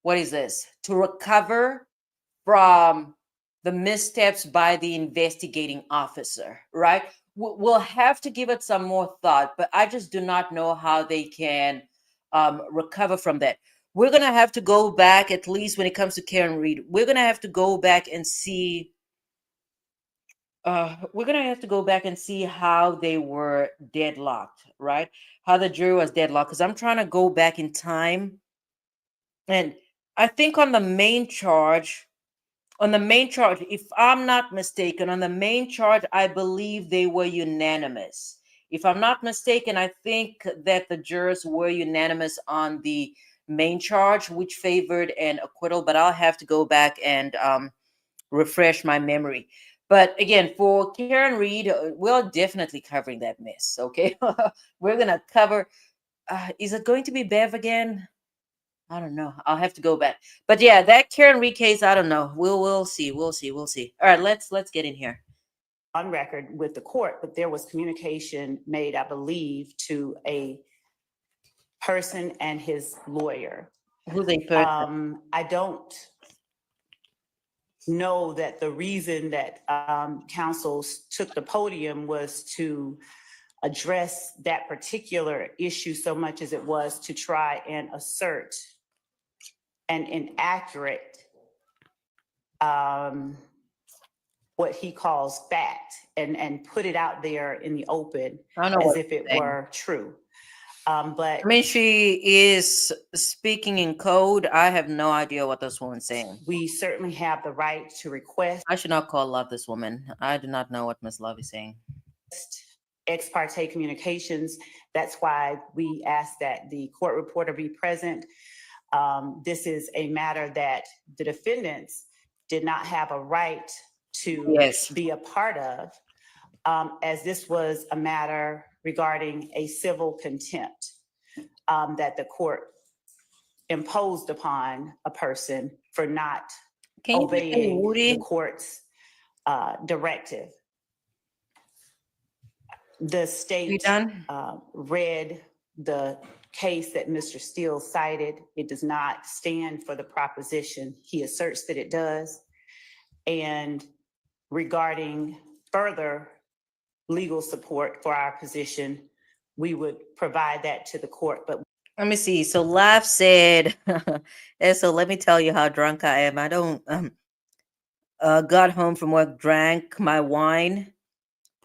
what is this to recover from the missteps by the investigating officer, right? We'll have to give it some more thought, but I just do not know how they can recover from that. We're going to have to go back, at least when it comes to Karen Reed, we're going to have to go back and see. We're going to have to go back and see how they were deadlocked, right? How the jury was deadlocked. Because I'm trying to go back in time. And I think on the main charge, if I'm not mistaken, on the main charge, I believe they were unanimous. If I'm not mistaken, I think that the jurors were unanimous on the main charge, which favored an acquittal. But I'll have to go back and refresh my memory. But again, for Karen Reed, we're definitely covering that mess. Okay, we're gonna cover. Is it going to be Bev again? I don't know. I'll have to go back. But yeah, that Karen Reed case, I don't know. We'll see. We'll see. We'll see. All right, let's get in here. On record with the court, but there was communication made, I believe, to a person and his lawyer. Who's a person? I don't know that the reason that counsel took the podium was to address that particular issue so much as it was to try and assert an inaccurate what he calls fact and put it out there in the open I don't know as what if you're it saying. were true. But I mean, she is speaking in code. I have no idea what this woman's saying. we certainly have the right to request I should not call Love this woman. I do not know what Miss Love is saying. ex parte communications. That's why we ask that the court reporter be present. This is a matter that the defendants did not have a right to Yes. be a part of, as this was a matter regarding a civil contempt that the court imposed upon a person for not Can you say obeying Woody? the court's directive. The You state done? read the case that Mr. Steele cited. It does not stand for the proposition he asserts that it does. And regarding further legal support for our position, we would provide that to the court. But Let me see. So Laugh said, and so let me tell you how drunk I am. I don't got home from work, drank my wine,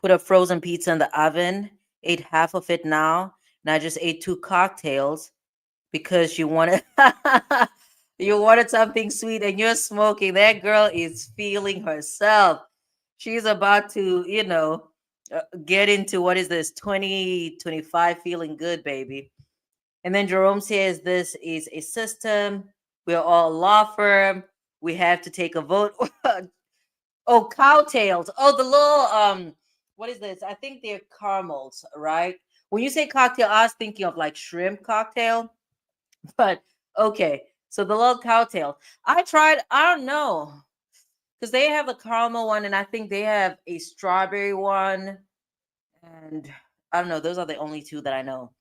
put a frozen pizza in the oven, ate half of it now, and I just ate 2 cocktails because you wanted you wanted something sweet and you're smoking. That girl is feeling herself. She's about to, get into what is this 2025 feeling good, baby. And then Jerome says this is a system. We're all a law firm. We have to take a vote. Oh, cowtails. Oh, the little what is this? I think they're caramels, right? When you say cocktail, I was thinking of like shrimp cocktail. But okay. So the little cowtail. I tried, I don't know. Because they have the caramel one and I think they have a strawberry one. And I don't know, those are the only 2 that I know.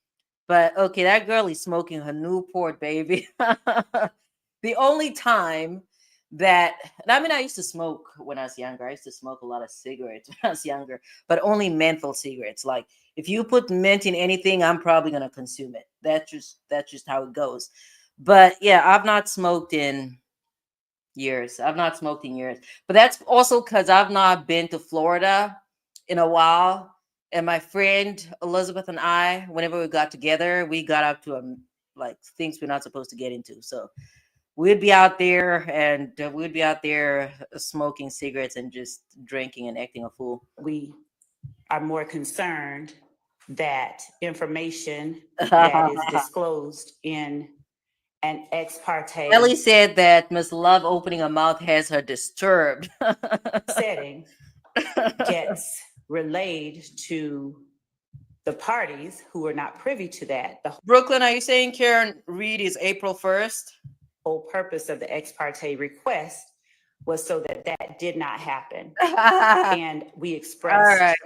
But okay, that girl is smoking her Newport, baby. The only time that, and I mean, I used to smoke when I was younger. I used to smoke a lot of cigarettes when I was younger, but only menthol cigarettes. Like if you put mint in anything, I'm probably gonna consume it. That's just how it goes. But yeah, I've not smoked in years. I've not smoked in years. But that's also because I've not been to Florida in a while. And my friend Elizabeth and I, whenever we got together, we got up to like things we're not supposed to get into. So we'd be out there and we'd be out there smoking cigarettes and just drinking and acting a fool. we are more concerned that information that is disclosed in an ex parte Ellie said that Miss Love opening her mouth has her disturbed. setting gets relayed to the parties who are not privy to that. The Brooklyn, are you saying Karen Reed is April 1st? whole purpose of the ex parte request was so that that did not happen. And we All expressed right.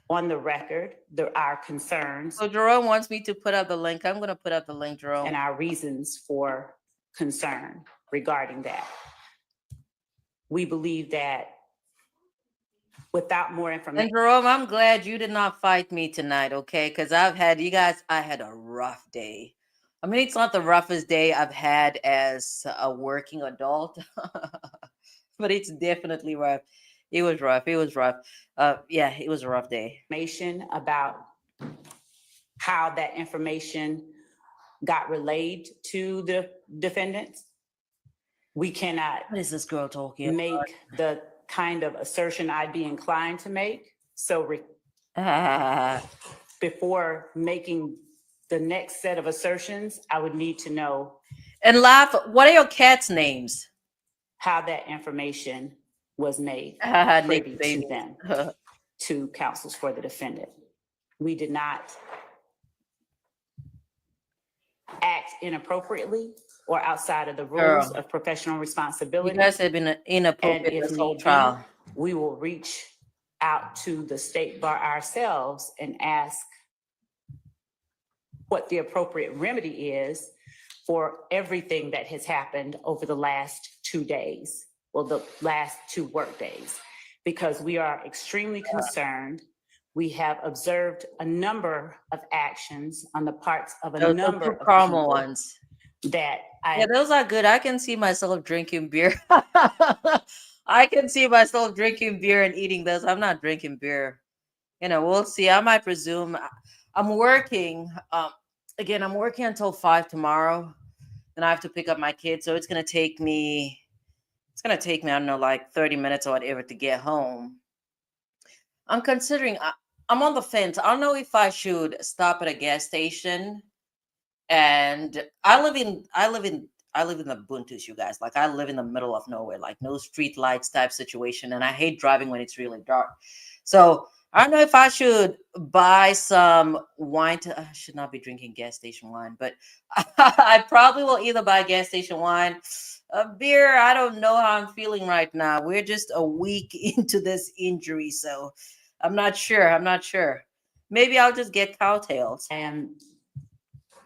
on the record our concerns So Jerome wants me to put up the link. I'm going to put up the link, Jerome. and our reasons for concern regarding that. We believe that without more And information, Jerome, I'm glad you did not fight me tonight, okay? Because I had a rough day. I mean, it's not the roughest day I've had as a working adult, but it's definitely rough. It was rough. It was rough. Yeah, it was a rough day. about how that information got relayed to the defendants, we cannot What is this girl talking about? make the kind of assertion I'd be inclined to make. So before making the next set of assertions, I would need to know And Laugh, what are your cats' names? how that information was made Nick, privy to baby. them, to counsels for the defendant. We did not act inappropriately or outside of the rules Girl. of professional You responsibility. guys have been And inappropriate if this whole need be, trial. we will reach out to the state bar ourselves and ask what the appropriate remedy is for everything that has happened over the last 2 days, well, the last 2 work days, because we are extremely concerned. We have observed a number of actions on the parts of a Those number 2 of caramel people ones. that Yeah, those are good. I can see myself drinking beer. I can see myself drinking beer and eating this. I'm not drinking beer. We'll see. I might presume. I'm working. Again, I'm working until 5 tomorrow. Then I have to pick up my kids, so it's gonna take me. It's gonna take me. I don't know, like 30 minutes or whatever to get home. I'm considering. I'm on the fence. I don't know if I should stop at a gas station. And I live in the buntus, you guys. Like I live in the middle of nowhere, like no street lights type situation. And I hate driving when it's really dark. So I don't know if I should buy some wine. I should not be drinking gas station wine, but I probably will either buy gas station wine, a beer. I don't know how I'm feeling right now. We're just a week into this injury, so I'm not sure. I'm not sure. Maybe I'll just get cowtails. I am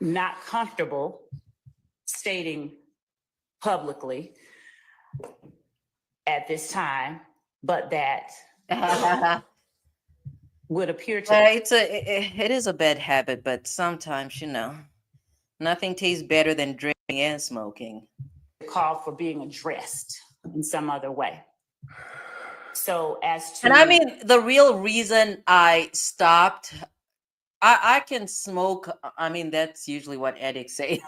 not comfortable stating publicly at this time, but that would appear to It is a bad habit, but sometimes nothing tastes better than drinking and smoking. call for being addressed in some other way. So as to And I mean, the real reason I stopped, I can smoke. I mean, that's usually what addicts say.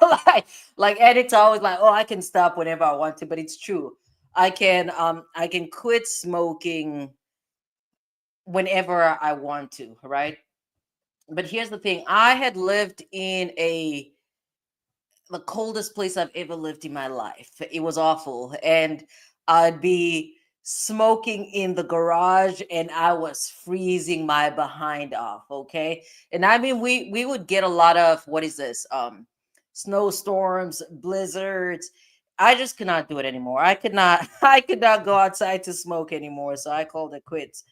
like addicts are always like, oh, I can stop whenever I want to, but it's true. I can quit smoking whenever I want to, right? But here's the thing. I had lived in the coldest place I've ever lived in my life. It was awful. And I'd be smoking in the garage and I was freezing my behind off. Okay. And I mean we would get a lot of what is this? Snowstorms, blizzards. I just could not do it anymore. I could not I could not go outside to smoke anymore. So I called it quits.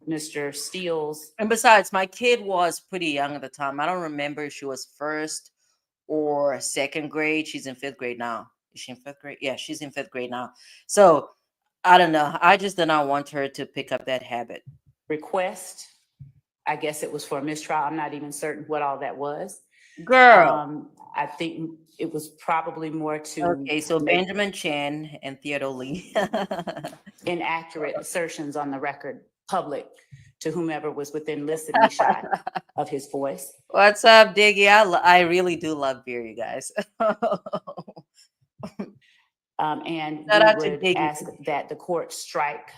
Mr. Steele's And besides, my kid was pretty young at the time. I don't remember if she was first or second grade. She's in fifth grade now. Is she in fifth grade? Yeah, she's in fifth grade now. So I don't know. I just did not want her to pick up that habit. request, I guess it was for a mistrial. I'm not even certain what all that was. Girl. I think it was probably more to Okay, so make Benjamin Chan and Theodore Lee. inaccurate assertions on the record public to whomever was within listening shot of his voice. What's up, Diggy? I really do love beer, you guys. And Shout out we to would Diggy. ask that the court strike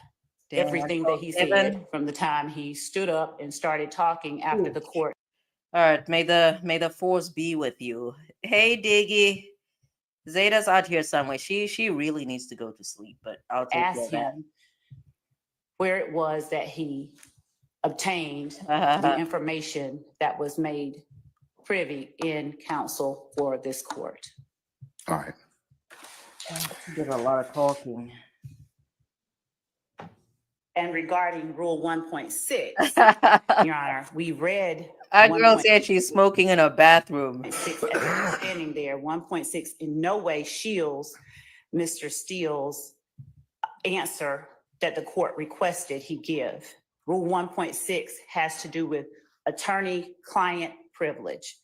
Damn, everything that's that he all said seven. from the time he stood up and started talking after the court. All right, may the force be with you. Hey, Diggy. Zeta's out here somewhere. She really needs to go to sleep, but I'll take care Asked of that. him where it was that he obtained the Uh, information that was made privy in counsel for this court. All right. did a lot of talking. And regarding Rule 1.6, Your Honor, we read Our girl said she's smoking in her bathroom. 1.6 as we're standing there. 1.6 in no way shields Mr. Steele's answer that the court requested he give. Rule 1.6 has to do with attorney-client privilege,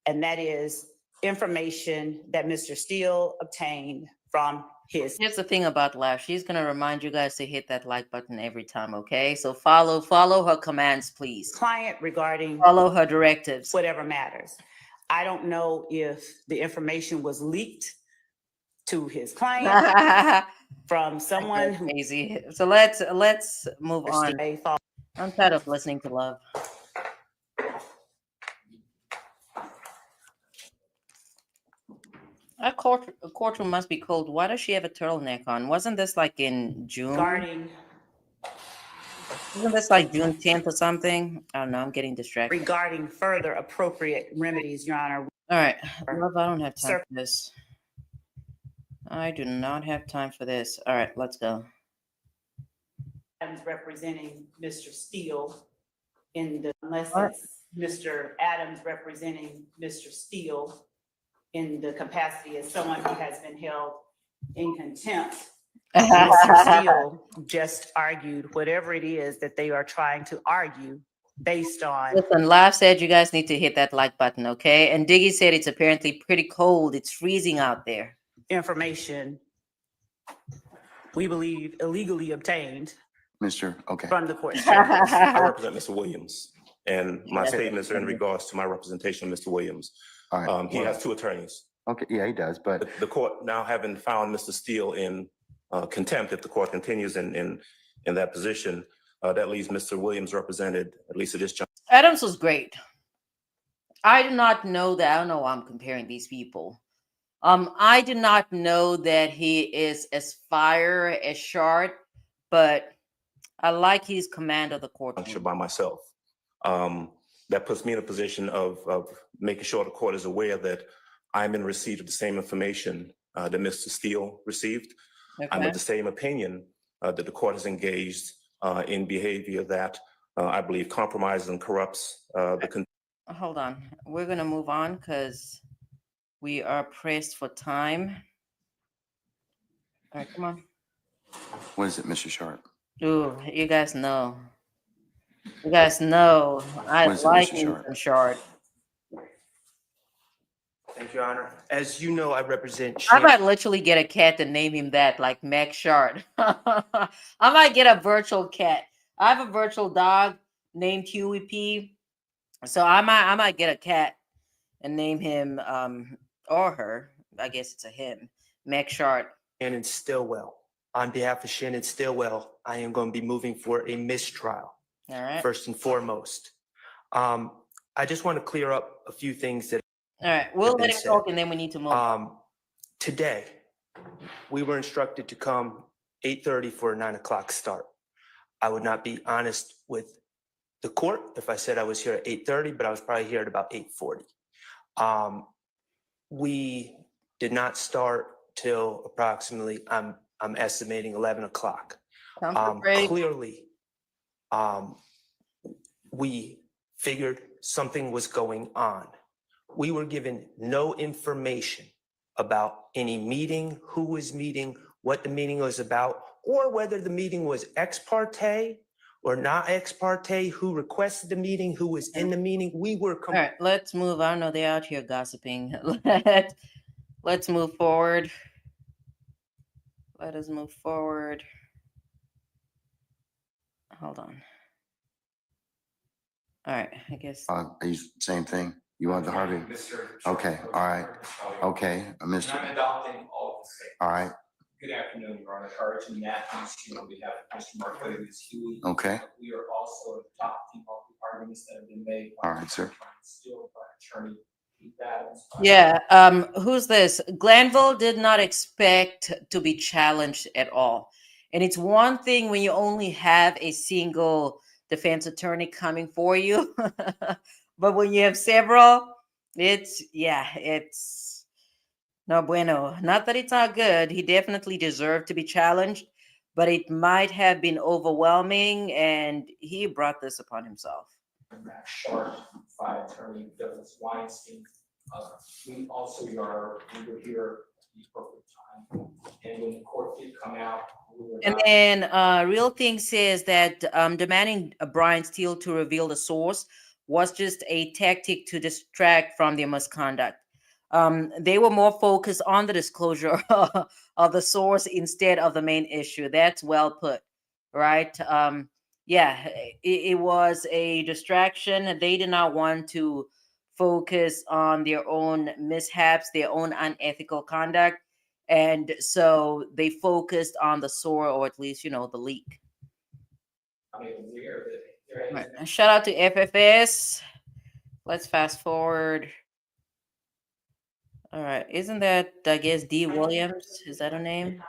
and that is information that Mr. Steele obtained from his Here's the thing about life. She's gonna remind you guys to hit that like button every time, okay? So follow her commands, please. client regarding Follow her directives. whatever matters. I don't know if the information was leaked to his client from someone who Crazy. So let's move on. they thought I'm tired of listening to love. A courtroom must be cold. Why does she have a turtleneck on? Wasn't this like in June? regarding Isn't this like June 10th or something? I don't know. I'm getting distracted. regarding further appropriate remedies, Your Honor. All right. Love, I don't have time Sir. for this. I do not have time for this. All right, let's go. Adams representing Mr. Steele unless What? it's Mr. Adams representing Mr. Steele in the capacity as someone who has been held in contempt. Mr. Steele just argued whatever it is that they are trying to argue based on Listen, Live said you guys need to hit that like button, okay? And Diggy said it's apparently pretty cold. It's freezing out there. information we believe, illegally obtained Okay. from the court's I chambers. represent Mr. Williams, and my Yes. statements are in regards to my representation of Mr. Williams. All right. He has two attorneys. Okay, yeah, he does, but The court now having found Mr. Steele in contempt, if the court continues in that position, that leaves Mr. Williams represented, at least at this juncture. Adams was great. I did not know that. I don't know why I'm comparing these people. I did not know that he is as fire as Shard, but I like his command of the courtroom. By myself. That puts me in a position of making sure the court is aware that I'm in receipt of the same information that Mr. Steele received. I'm Okay. of the same opinion that the court has engaged in behavior that I believe compromises and corrupts the. Hold on. We're going to move on because we are pressed for time. All right, come on. what is it, Mr. Sharp? Ooh, you guys know. You guys know I What is it, like Mr. me Sharp? some Shard. Thank you, Your Honor. As you know, I represent. I might literally get a cat and name him that, like Max Shard. I might get a virtual cat. I have a virtual dog named Huey P. So I might get a cat and name him or her. I guess it's a him, Max Shard. Shannon Stillwell. On behalf of Shannon Stillwell, I am going to be moving for a mistrial, All right. first and foremost. I just want to clear up a few things that. All right. We'll let him said. talk and then we need to move. Today, we were instructed to come 8:30 for a 9 o'clock start. I would not be honest with the court if I said I was here at 8:30, but I was probably here at about 8:40. We did not start till approximately, I'm estimating 11 o'clock. Comfort break. Clearly, we figured something was going on. We were given no information about any meeting, who was meeting, what the meeting was about, or whether the meeting was ex parte or not ex parte, who requested the meeting, who was in the meeting. We were. All right, let's move. I know they're out here gossiping. Let's move forward. Let us move forward. Hold on. All right, I guess. Same thing. You want the Harvey? Okay, all right. Okay, Mr. I'm adopting all of the statements. All right, Good afternoon, Your Honor. Carson Matthews, here on behalf of Mr. Mark Davis Huey. okay, We are also adopting all the arguments that have been made. all right, sir. Still by Attorney Keith Adams. Yeah, who's this? Glanville did not expect to be challenged at all. And it's one thing when you only have a single defense attorney coming for you. But when you have several, it's no bueno. Not that it's not good. He definitely deserved to be challenged, but it might have been overwhelming, and he brought this upon himself. Max Sharp, by Attorney Douglas Weinstein. We also we were here at the appropriate time, and when the court did come out, we were And not. then Real Thing says that demanding Brian Steele to reveal the source was just a tactic to distract from their misconduct. They were more focused on the disclosure of the source instead of the main issue. That's well put, right? Yeah, it was a distraction. They did not want to focus on their own mishaps, their own unethical conduct. And so they focused on the source, or at least, the leak. I mean, aware that there has Right. Shout out to FFS. Let's fast forward. All right. Isn't that, I guess, D. Williams? Is that her name?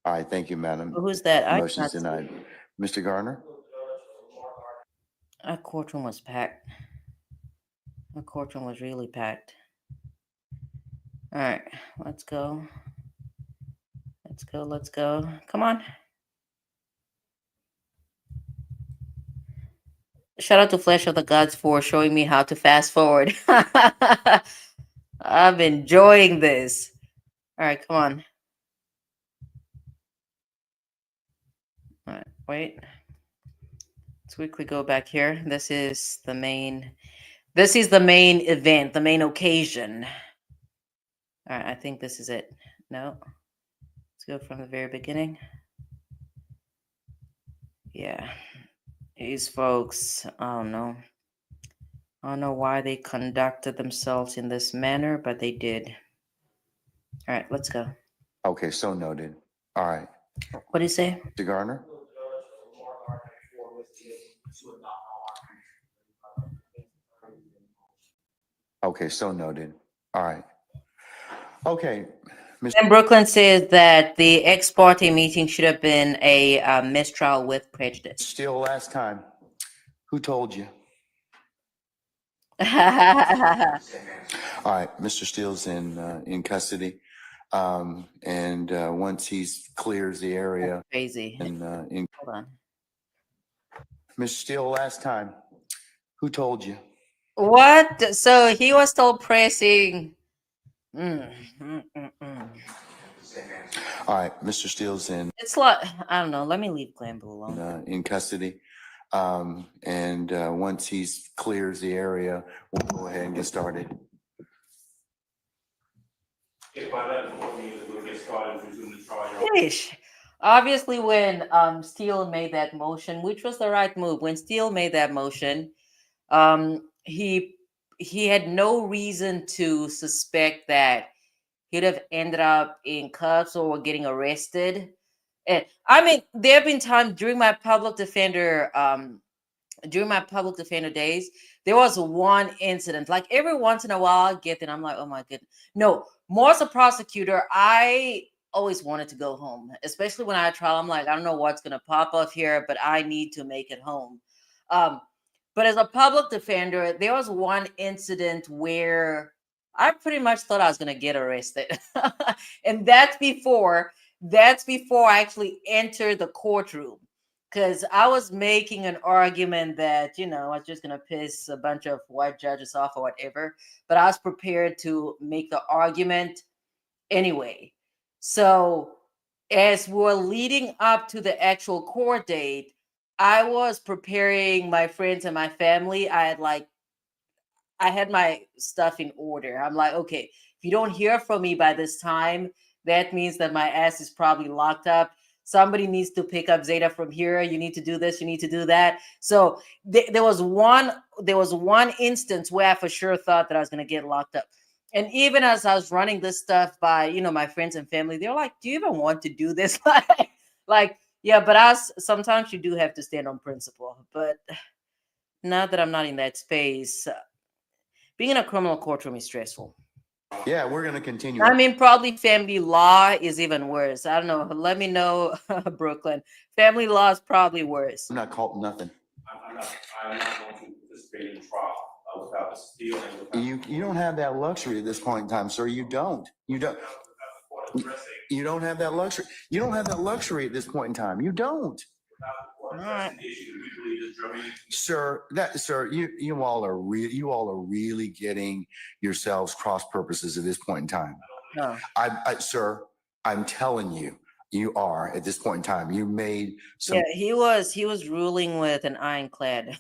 All right, thank you, madam. Who's that? Motion's denied. Mr. Garner? Our courtroom was packed. Our courtroom was really packed. All right. Let's go. Let's go. Let's go. Come on. Shout out to Flesh of the Gods for showing me how to fast forward. I'm enjoying this. All right, come on. All right, wait. Let's quickly go back here. This is the main event, the main occasion. All right, I think this is it. No. Let's go from the very beginning. Yeah, these folks, I don't know. I don't know why they conducted themselves in this manner, but they did. All right, let's go. Okay, so noted. All right, What do you say? Mr. Gardner? Okay, so noted. All right. Okay, And Brooklyn says that the ex parte meeting should have been a mistrial with prejudice. Steele, last time, who told you? All right, Mr. Steele's in custody. And once he's clears the area Crazy. and Hold on. Mr. Steele, last time, who told you? What? So he was still pressing. Mm. All right, Mr. Steele's It's like, I don't know. Let me leave Glenville alone. in custody. And once he's clears the area, we'll go ahead and get started. If by that point means we'll get started, resume the trial. Ish. Obviously, when Steele made that motion, which was the right move, when Steele made that motion, he had no reason to suspect that he'd have ended up in cuffs or getting arrested. And I mean, there have been times during my public defender days, there was one incident. Like every once in a while, I get that I'm like, oh my goodness. No, more as a prosecutor, I always wanted to go home, especially when I had trial. I'm like, I don't know what's gonna pop up here, but I need to make it home. But as a public defender, there was one incident where I pretty much thought I was gonna get arrested. And that's before I actually entered the courtroom. Because I was making an argument that, I was just going to piss a bunch of white judges off or whatever. But I was prepared to make the argument anyway. So as we're leading up to the actual court date, I was preparing my friends and my family. I had my stuff in order. I'm like, okay, if you don't hear from me by this time, that means that my ass is probably locked up. Somebody needs to pick up Zeta from here. You need to do this. You need to do that. So there was one instance where I for sure thought that I was going to get locked up. And even as I was running this stuff by, my friends and family, they're like, "Do you even want to do this?" Yeah, but sometimes you do have to stand on principle. But now that I'm not in that space, being in a criminal courtroom is stressful. Yeah, we're going to continue. I mean, probably family law is even worse. I don't know. Let me know, Brooklyn. Family law is probably worse. I'm not called nothing. I'm not going to participate in trial without a Steele. You don't have that luxury at this point in time, sir. You don't. You don't have that luxury. You don't have that luxury at this point in time. You don't. Sir, you all are really getting yourselves cross purposes at this point in time. No. Sir, I'm telling you, you are at this point in time. You made some he was ruling with an ironclad.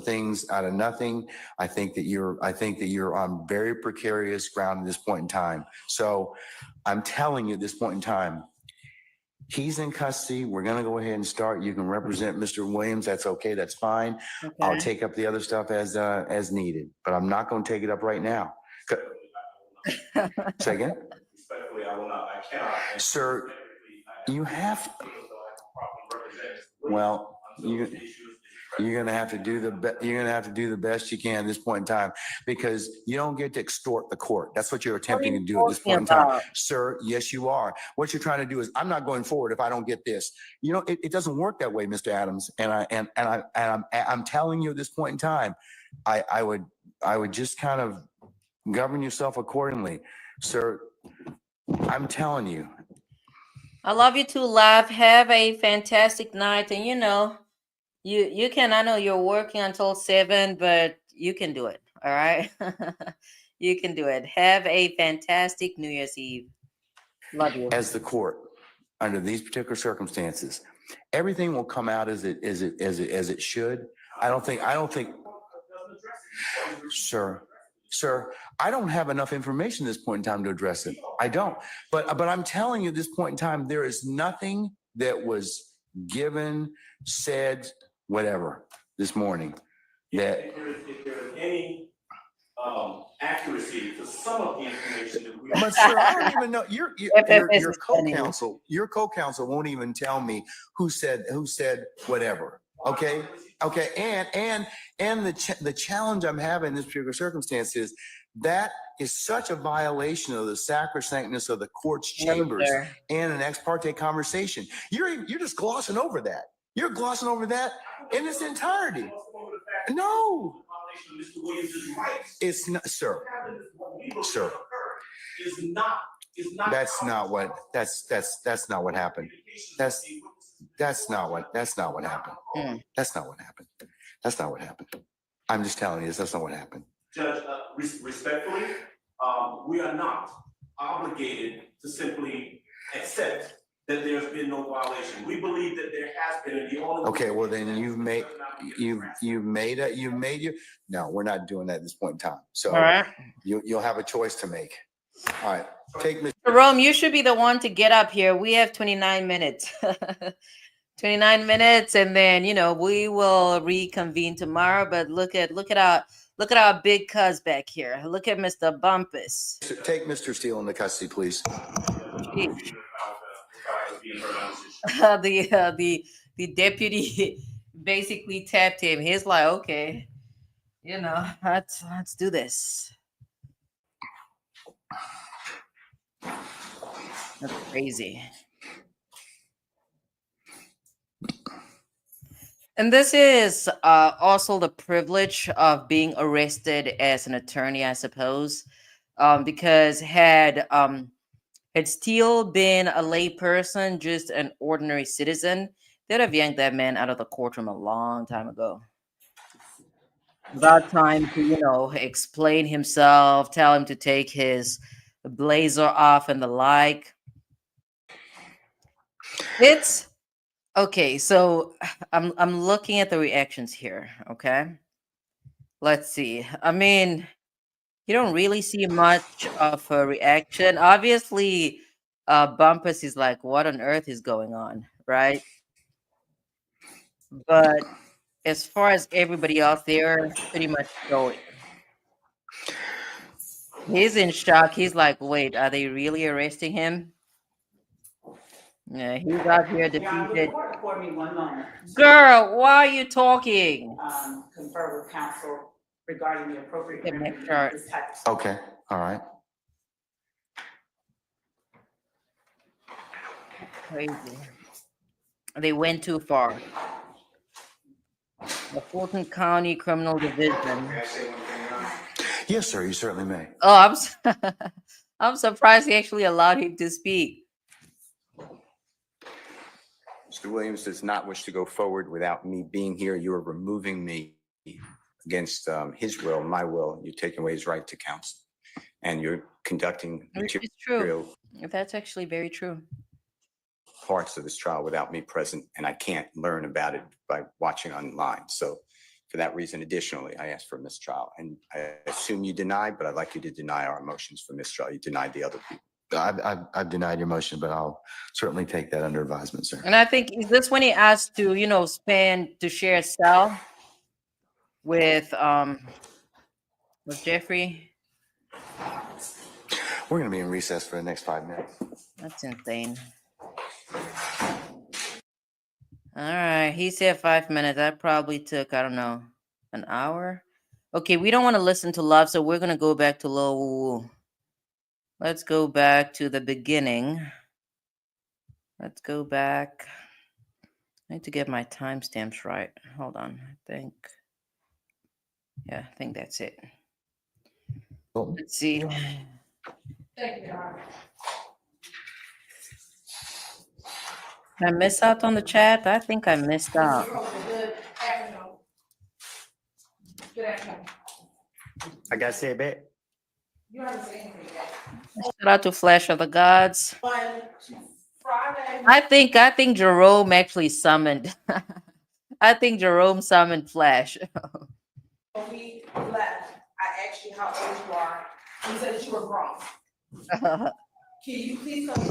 things out of nothing. I think that you're on very precarious ground at this point in time. So I'm telling you at this point in time, he's in custody. We're going to go ahead and start. You can represent Mr. Williams. That's okay. That's fine. Okay. I'll take up the other stuff as needed, but I'm not going to take it up right now. Say again? Respectfully, I will not. I cannot. Sir, you have. Well, you're going to have to do the best you can at this point in time, because you don't get to extort the court. That's what you're attempting to do at this point in time. Sir, yes, you are. What you're trying to do is, I'm not going forward if I don't get this. It doesn't work that way, Mr. Adams. And I'm telling you at this point in time, I would just kind of govern yourself accordingly. Sir, I'm telling you. I love you too, Love. Have a fantastic night. And you can, I know you're working until 7, but you can do it. All right. You can do it. Have a fantastic New Year's Eve. Love you. As the court, under these particular circumstances, everything will come out as it should. I don't think, sir, Sir, I don't have enough information at this point in time to address it. I don't. But I'm telling you, at this point in time, there is nothing that was given, said, whatever this morning that. If there's any accuracy to some of the information that we. But sir, I don't even know. Your FFS your is funny. co-counsel won't even tell me who said whatever. Okay. Okay. And the challenge I'm having in this particular circumstance is that is such a violation of the sacrosanctness of the court's chambers Sir. and an ex parte conversation. You're just glossing over that. You're glossing over that in its entirety. No, it's not, sir. Sir, that's not what happened. That's not what happened. Mm. That's not what happened. That's not what happened. I'm just telling you, that's not what happened. Judge, respectfully, we are not obligated to simply accept that there's been no violation. We believe that there has been, and the only. Okay, well then no, we're not doing that at this point in time. So All right. you'll have a choice to make. All right, take Mr. Jerome, you should be the one to get up here. We have 29 minutes. 29 minutes, and then we will reconvene tomorrow. But look at our big cuz back here. Look at Mr. Bumpus. Take Mr. Steele into custody, please. The deputy basically tapped him. He's like, okay, let's do this. That's crazy. And this is also the privilege of being arrested as an attorney, I suppose, because had Steele been a lay person, just an ordinary citizen, they'd have yanked that man out of the courtroom a long time ago. About time to, explain himself, tell him to take his blazer off and the like. It's okay. So I'm looking at the reactions here. Okay, let's see. I mean, you don't really see much of a reaction. Obviously, Bumpus is like, what on earth is going on, right? But as far as everybody else, they're pretty much going. He's in shock. He's like, wait, are they really arresting him? Yeah, he's out here defeated. For me 1 moment. Girl, why are you talking? Confer with counsel regarding the appropriate Okay, remedy next in chart. this type of situation. Okay, all right. Crazy. They went too far. The Fulton County Criminal Division. Yes, sir, you certainly may. Oh, I'm surprised he actually allowed him to speak. Mr. Williams does not wish to go forward without me being here. You are removing me against his will, my will. You're taking away his right to counsel. And you're conducting Which is material true. That's actually very true. parts of this trial without me present, and I can't learn about it by watching online. So for that reason, additionally, I asked for a mistrial. And I assume you deny, but I'd like you to deny our motions for mistrial. You denied the other people. I've denied your motion, but I'll certainly take that under advisement, sir. And I think, is this when he asked to, share a cell with Jeffrey? We're going to be in recess for the next 5 minutes. That's insane. All right, he said 5 minutes. That probably took, I don't know, an hour. Okay, we don't want to listen to love, so we're going to go back to low. Let's go back to the beginning. Let's go back. I need to get my timestamps right. Hold on. I think that's it. Let's see. Thank you, Howard. Did I miss out on the chat? I think I missed out. Good afternoon. Good afternoon. I got to say a bit. You haven't said anything yet. Shout out to Flash of the Gods. On Friday, I think Jerome actually summoned. I think Jerome summoned Flash. when we left, I asked you how old you are. You said that you were grown. Can you please tell me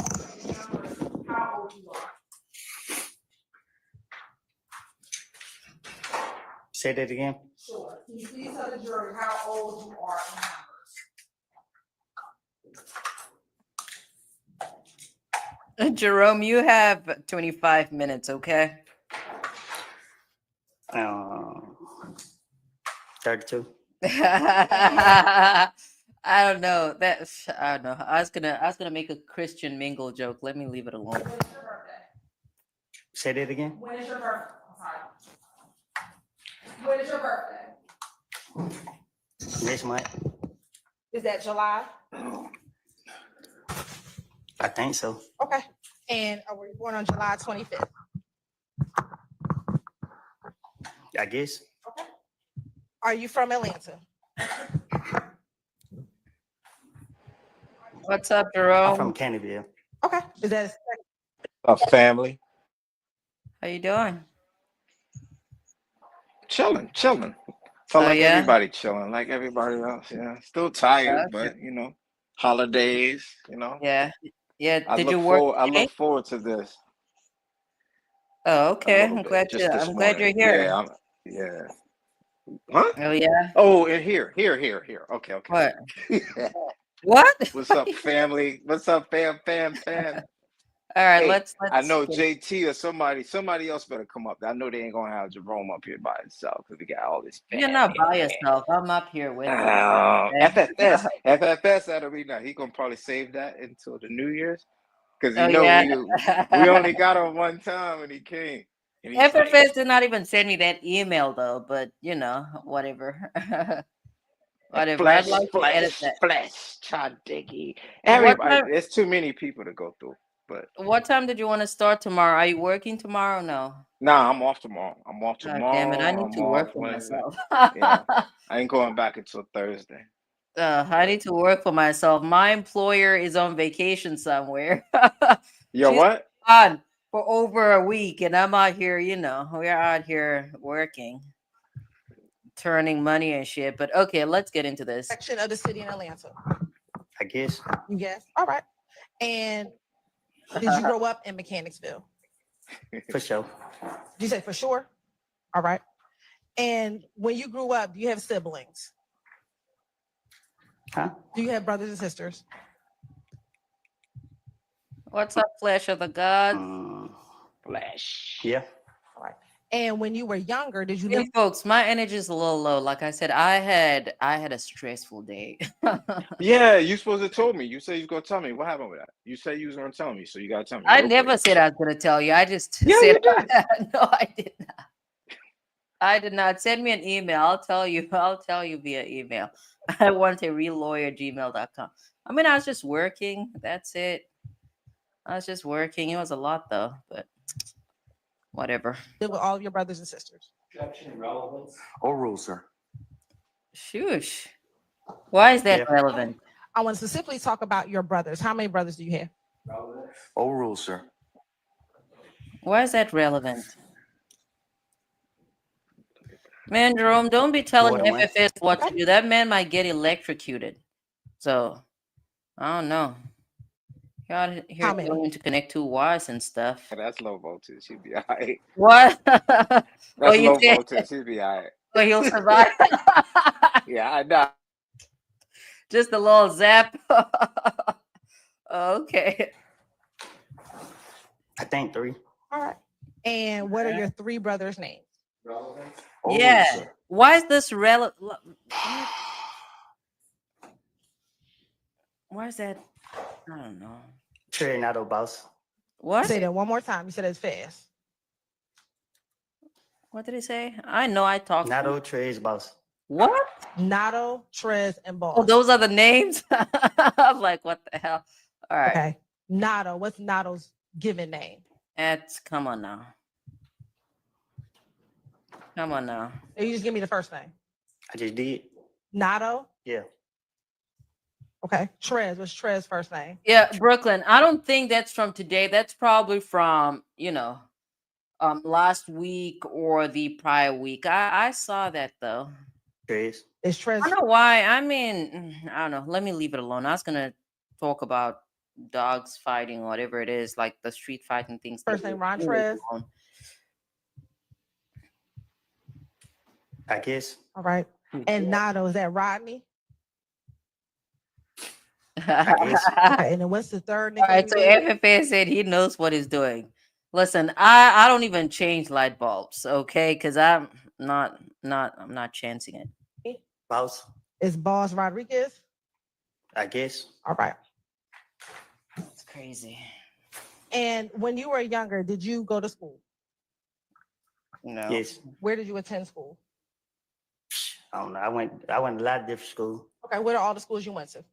how old you are? Say that again. Sure. Can you please tell the jury how old you are in numbers? Jerome, you have 25 minutes, okay? 32. I don't know. I don't know. I was gonna make a Christian mingle joke. Let me leave it alone. When is your birthday? Say that again. When is your birthday? I'm sorry. When is your birthday? Next month. Is that July? I think so. Okay. And are we born on July 25th? I guess. Okay. Are you from Atlanta? What's up, I'm from Jerome? Canterville. Okay. Is that A family, How you doing? chilling. Felt Oh like yeah. everybody chilling, like everybody else. Yeah, still tired, Okay. but holidays. Yeah. Yeah. I Did you look work forward. I today? look forward to this Oh, a okay. little bit. Just this I'm glad you're morning. here. Yeah, yeah. Huh? Oh yeah. Oh, and here. Okay. What? What? What's up, family? What's up, fam? All right. Hey, Let's I know get JT or somebody else better come up. I know they ain't gonna have Jerome up here by himself because we got all this You're not by family. yourself. I'm up here with you. Oh, Okay? FFS, that'll be nice. He gonna probably save that until the New Year's because Oh yeah. we only got him one time when he came, and he's like, FFS did not even send me that email though, but whatever. Whatever. I'd like to edit that. Chadigi. What Everybody, time? there's too many people to go through. But What time did you want to start tomorrow? Are you working tomorrow? No. nah, I'm off tomorrow. Oh, damn it! I need I'm to off work for Wednesday. myself. Yeah, I ain't going back until Thursday. I need to work for myself. My employer is on vacation somewhere. Yo, She's what? gone for over a week, and I'm out here. We're out here working, turning money and shit. But okay, let's get into this. section of the city in Atlanta? I guess. You guess. All right. And did you grow up in Mechanicsville? For sure. Did you say for sure? All right. And when you grew up, do you have siblings? Huh? Do you have brothers and sisters? What's up, flesh of the gods? Flash. Yeah. All right. And when you were younger, did you Yeah, live? folks, my energy is a little low. Like I said, I had a stressful day. Yeah, you supposed to told me. You said you was gonna tell me. What happened with that? You said you was gonna tell me, so you gotta tell me. I real never quick. said I was going to tell you. I just Yeah, said you did. no, I did not. I did not. Send me an email. I'll tell you. I'll tell you via email. I want a reallawyer@gmail.com. I mean, I was just working. That's it. I was just working. It was a lot though, but whatever. Live with all of your brothers and sisters? Objection, relevance. Overrule, sir. Shoosh. Why is that Yeah. relevant? I want to specifically talk about your brothers. How many brothers do you have? Relevance. Overrule, sir. Why is that relevant? Man, Jerome, don't be telling More than one. FFS what to do. That man might get electrocuted. So, I don't know. You're out here How many? going to connect two wires and stuff. That's low voltage. He'd be all right. What? That's you low said voltage. He'd be all right. oh, he'll survive. Yeah, I know. Just a little zap. Okay. I think 3. All right. And what are your 3 brothers' names? Relevance. Overrule, Yeah. sir. Why is this relevant? Why is that? I don't know. Trey Nato boss. What? Say that one more time. You said it's fast. What did he say? I know I talked. Nato Trey's boss. What? Nato, Trez, and Boss. Oh, those are the names? I'm like, what the hell? All right. Okay. Nato. What's Nato's given name? Come on now. Come on now. Or you just give me the first name. I just did. Nato. Yeah. Okay. Trez. What's Trez's first name? Yeah, Brooklyn. I don't think that's from today. That's probably from, last week or the prior week. I saw that though. Trey's. Is I Trez don't know why. I mean, I don't know. Let me leave it alone. I was gonna talk about dogs fighting, whatever it is, like the street fighting things. first name Ron Leave it Trez? alone. I guess. All right. And Nado, is that Rodney? I guess. Okay. And then what's the third All nigga right, you so said? FFA said he knows what he's doing. Listen, I don't even change light bulbs, okay? Because I'm not chancing it. Boss. Is Boss Rodriguez? I guess. All right. It's crazy. And when you were younger, did you go to school? No. Yes. Where did you attend school? I don't know. I went a lot of different schools. Okay, what are all the schools you went to?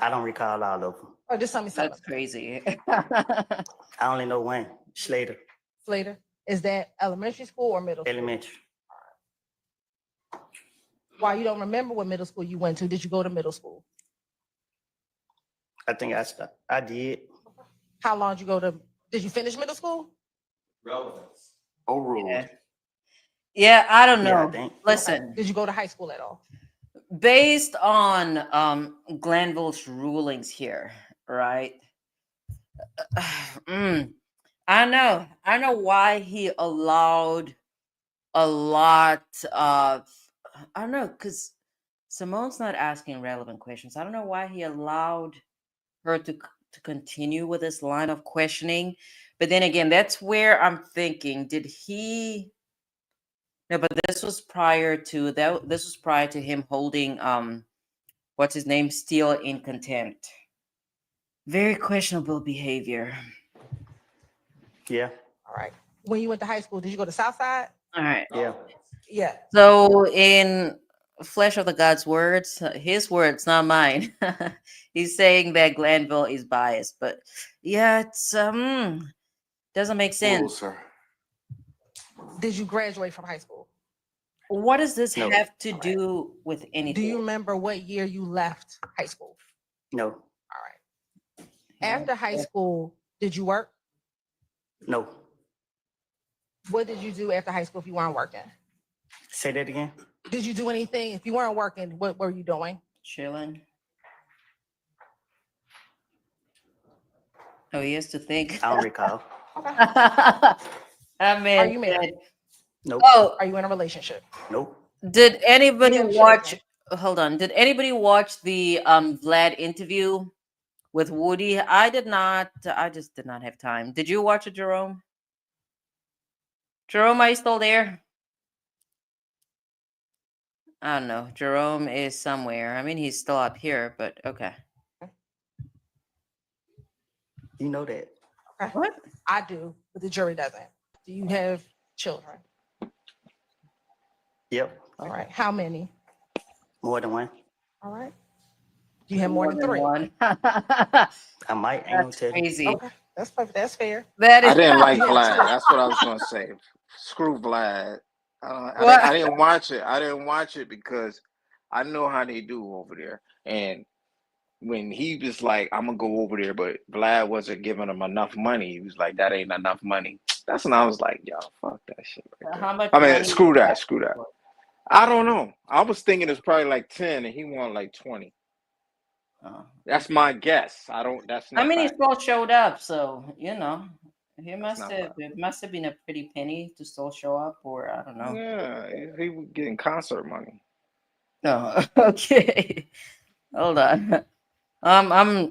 I don't recall all of them. Oh, just tell me something. That's crazy. I only know one. Slater. Slater. Is that elementary school or middle school? Elementary. Why you don't remember what middle school you went to? Did you go to middle school? I think I did. How long did you go to? Did you finish middle school? Relevance. Overruled. Yeah, I don't Yeah, I know. think. Listen, Did you go to high school at all? based on Glanville's rulings here, right? I know why he allowed a lot of, I don't know, because Simone's not asking relevant questions. I don't know why he allowed her to continue with this line of questioning. But then again, that's where I'm thinking, did he? No, but this was prior to that. This was prior to him holding what's his name, Steele in contempt. Very questionable behavior. Yeah. All right. When you went to high school, did you go to Southside? All right. Yeah. Yeah. So in Flesh of the God's words, his words, not mine. He's saying that Glanville is biased, but yeah, it's doesn't make Rule, sense. sir. Did you graduate from high school? What does this No. have to do with anything? Do you remember what year you left high school? No. All right. After high school, did you work? No. What did you do after high school if you weren't working? Say that again. Did you do anything? If you weren't working, what were you doing? Chilling. Oh, he has to think. I don't recall. I mean, Are you married? Nope. oh, Are you in a relationship? Nope. did anybody You have watch? children. Hold on. Did anybody watch the Vlad interview with Woody? I did not. I just did not have time. Did you watch it, Jerome? Jerome, are you still there? I don't know. Jerome is somewhere. I mean, he's still up here, but okay. You know that. Okay. What? I do, but the jury doesn't. Do you have children? Yep. All right. How many? More than one. All right. Do you have more than three? one. I might. Ain't no That's telling. crazy. Okay. That's perfect. That's fair. That I is. didn't like Yeah, Vlad. two. That's what I was gonna say. Screw Vlad. What? I didn't watch it. I didn't watch it because I know how they do over there. And when he was like, "I'm gonna go over there," but Vlad wasn't giving him enough money. He was like, "That ain't enough money." That's when I was like, "Yo, fuck that shit right there." How much I mean, money screw was that. Screw that. I don't know. I was thinking it's probably like 10, and he wanted like 20. Oh. That's my guess. I don't. That's I not mean, he fact. still showed up, so you know, he That's must not have. fact. It must have been a pretty penny to still show up, or I don't know. Yeah, he was getting concert money. No, okay, hold on.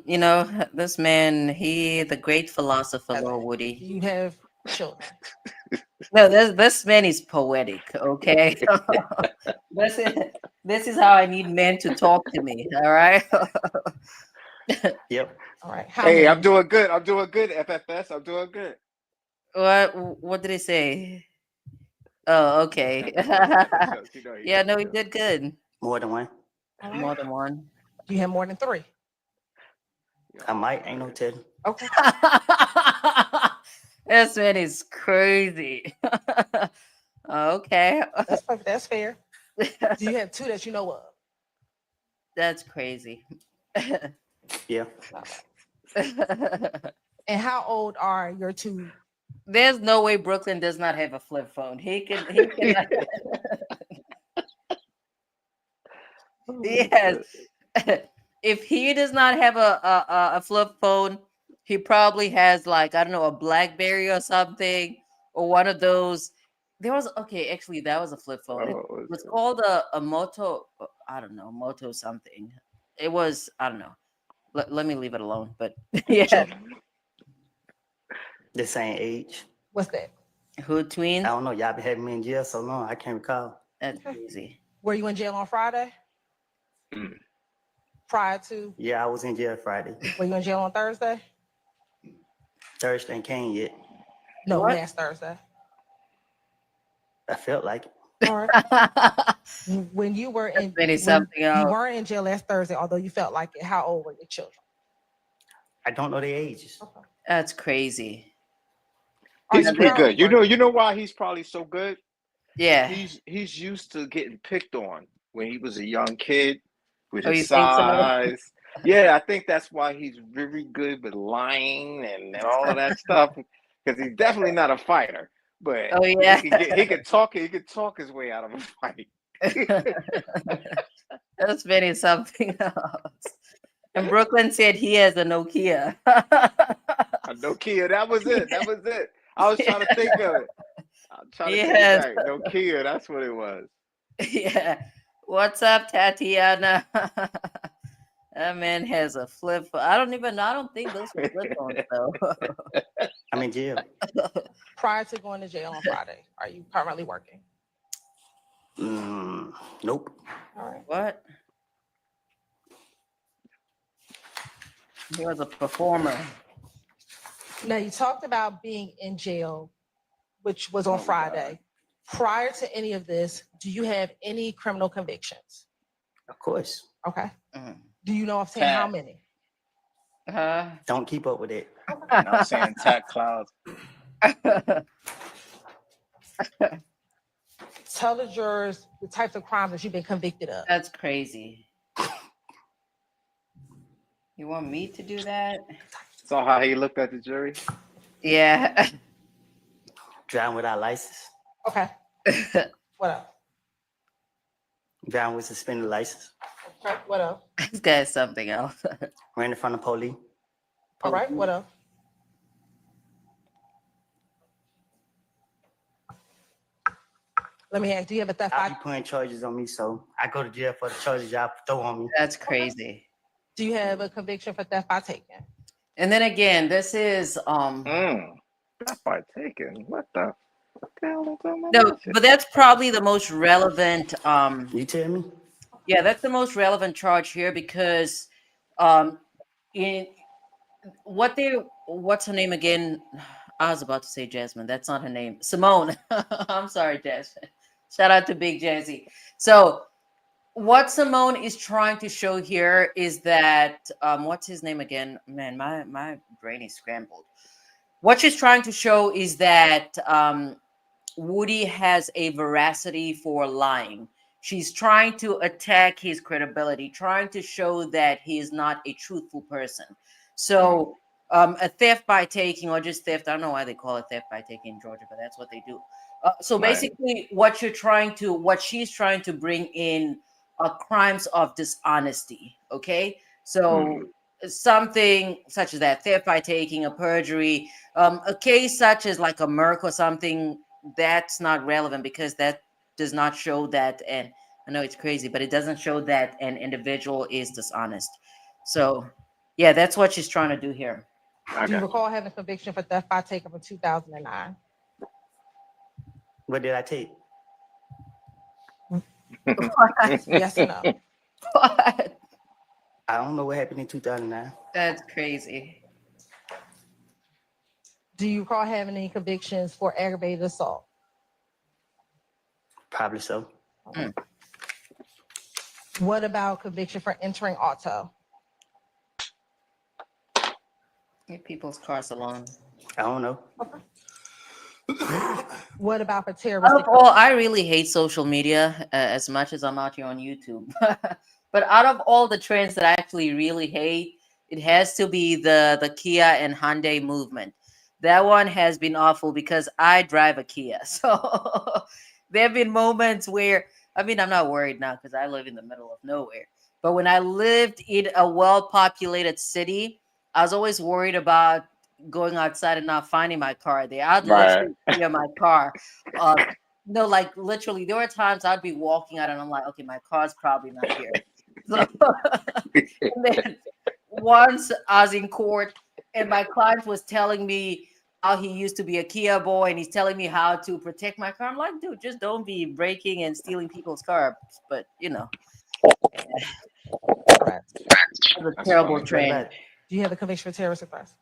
You know, this man, the great philosopher, Lord Do Woody. you have children? No, this man is poetic. Okay, this is this is how I need men to talk to me. All right. Yep. All right. How Hey, many? I'm doing good. I'm doing good, FFS. I'm doing good. What did he say? Oh, okay. You know, he Yeah, no, doing he good. did good. More than one. All More right. than one. Do you have more than three? I might. Ain't no telling. Okay. This man is crazy. Okay. That's perfect. That's fair. Do you have two that you know of? That's crazy. Yeah. And how old are your two? There's no way Brooklyn does not have a flip phone. He can Yes. If he does not have a flip phone, he probably has like, I don't know, a BlackBerry or something, or one of those. There was okay, actually that was a flip phone. It Oh, was called a Moto, I don't know, Moto something. It was, I don't know. Let me leave it alone. But yeah, The same age. What's that? Hood I Twin. don't know. Y'all been having me in jail so long. I can't recall. That's crazy. Were you in jail on Friday? Mm. Prior to, Yeah, I was in jail Friday. were you in jail on Thursday? Thursday ain't came yet. No, What? last Thursday. I felt like it. All right. When you were in, Maybe when something you else. weren't in jail last Thursday, although you felt like it, how old were your children? I don't know their ages. That's crazy. Are He's you pretty currently good. You working? know why he's probably so good? Yeah. He's used to getting picked on when he was a young kid with Oh, his you think so? size. Yeah, I think that's why he's very good with lying and all of that stuff. Because he's definitely not a fighter, but Oh yeah. he could talk his way out of a fight. That's very something else. And Brooklyn said he has a Nokia. Nokia, that was it. That was it. I was trying to think of it. I'm trying to take it Yes. back. Nokia, that's what it was. Yeah. What's up, Tatiana? That man has a flip phone. I don't even know. I don't think those were flip phones though. I'm in jail. Prior to going to jail on Friday, are you currently working? Nope. All right. What? He was a performer. Now you talked about being in jail, which was on Oh, God. Friday. Prior to any of this, do you have any criminal convictions? Of course. Okay. Mm. Do you know offhand how Tat. many? Don't keep up with it. I'm saying Tat Clouds. Tell the jurors the types of crimes that you've been convicted of. That's crazy. You want me to do that? Saw how he looked at the jury. Yeah. Driving without license. Okay. What else? Driving with suspended license. Okay. What else? This guy's something else. Ran in front of police. All right. What else? Let me ask, do you have a theft I'll be by, putting charges on me, so I go to jail for the charges y'all throw on me. That's crazy. do you have a conviction for theft by taking? And then again, this is That's by taking. What the hell is going on? no, but that's probably the most relevant You tell me? yeah, that's the most relevant charge here because in what's her name again? I was about to say Jasmine. That's not her name. Simone. I'm sorry, Jasmine. Shout out to Big Jazzy. So what Simone is trying to show here is that what's his name again? Man, my brain is scrambled. What she's trying to show is that Woody has a veracity for lying. She's trying to attack his credibility, trying to show that he is not a truthful person. So, a theft by taking, or just theft, I don't know why they call it theft by taking in Georgia, but that's what they do. So Right. basically, what she's trying to bring in are crimes of dishonesty. Okay, so something such as that theft by taking, a perjury, a case such as like a murk or something, that's not relevant because that does not show that, and I know it's crazy, but it doesn't show that an individual is dishonest. So yeah, that's what she's trying to do here. Do you recall having a conviction for theft by taking from 2009? What did I take? Yes or no? What? I don't know what happened in 2009. That's crazy. Do you recall having any convictions for aggravated assault? Probably so. What about conviction for entering auto? Leave people's cars alone. I don't know. What about for Out terroristic? of all, I really hate social media as much as I'm out here on YouTube. But out of all the trends that I actually really hate, it has to be the Kia and Hyundai movement. That one has been awful because I drive a Kia. So there have been moments where I mean, I'm not worried now because I live in the middle of nowhere. But when I lived in a well-populated city, I was always worried about going outside and not finding my car there. I'd Right. literally fear my car. Uh, no, like literally, there were times I'd be walking out and I'm like, okay, my car's probably not here. So, and then once I was in court and my client was telling me how he used to be a Kia boy and he's telling me how to protect my car. I'm like, dude, just don't be breaking and stealing people's cars. But Right. it's a That's terrible funny. What trend. about, Do you have a conviction for terrorist offense?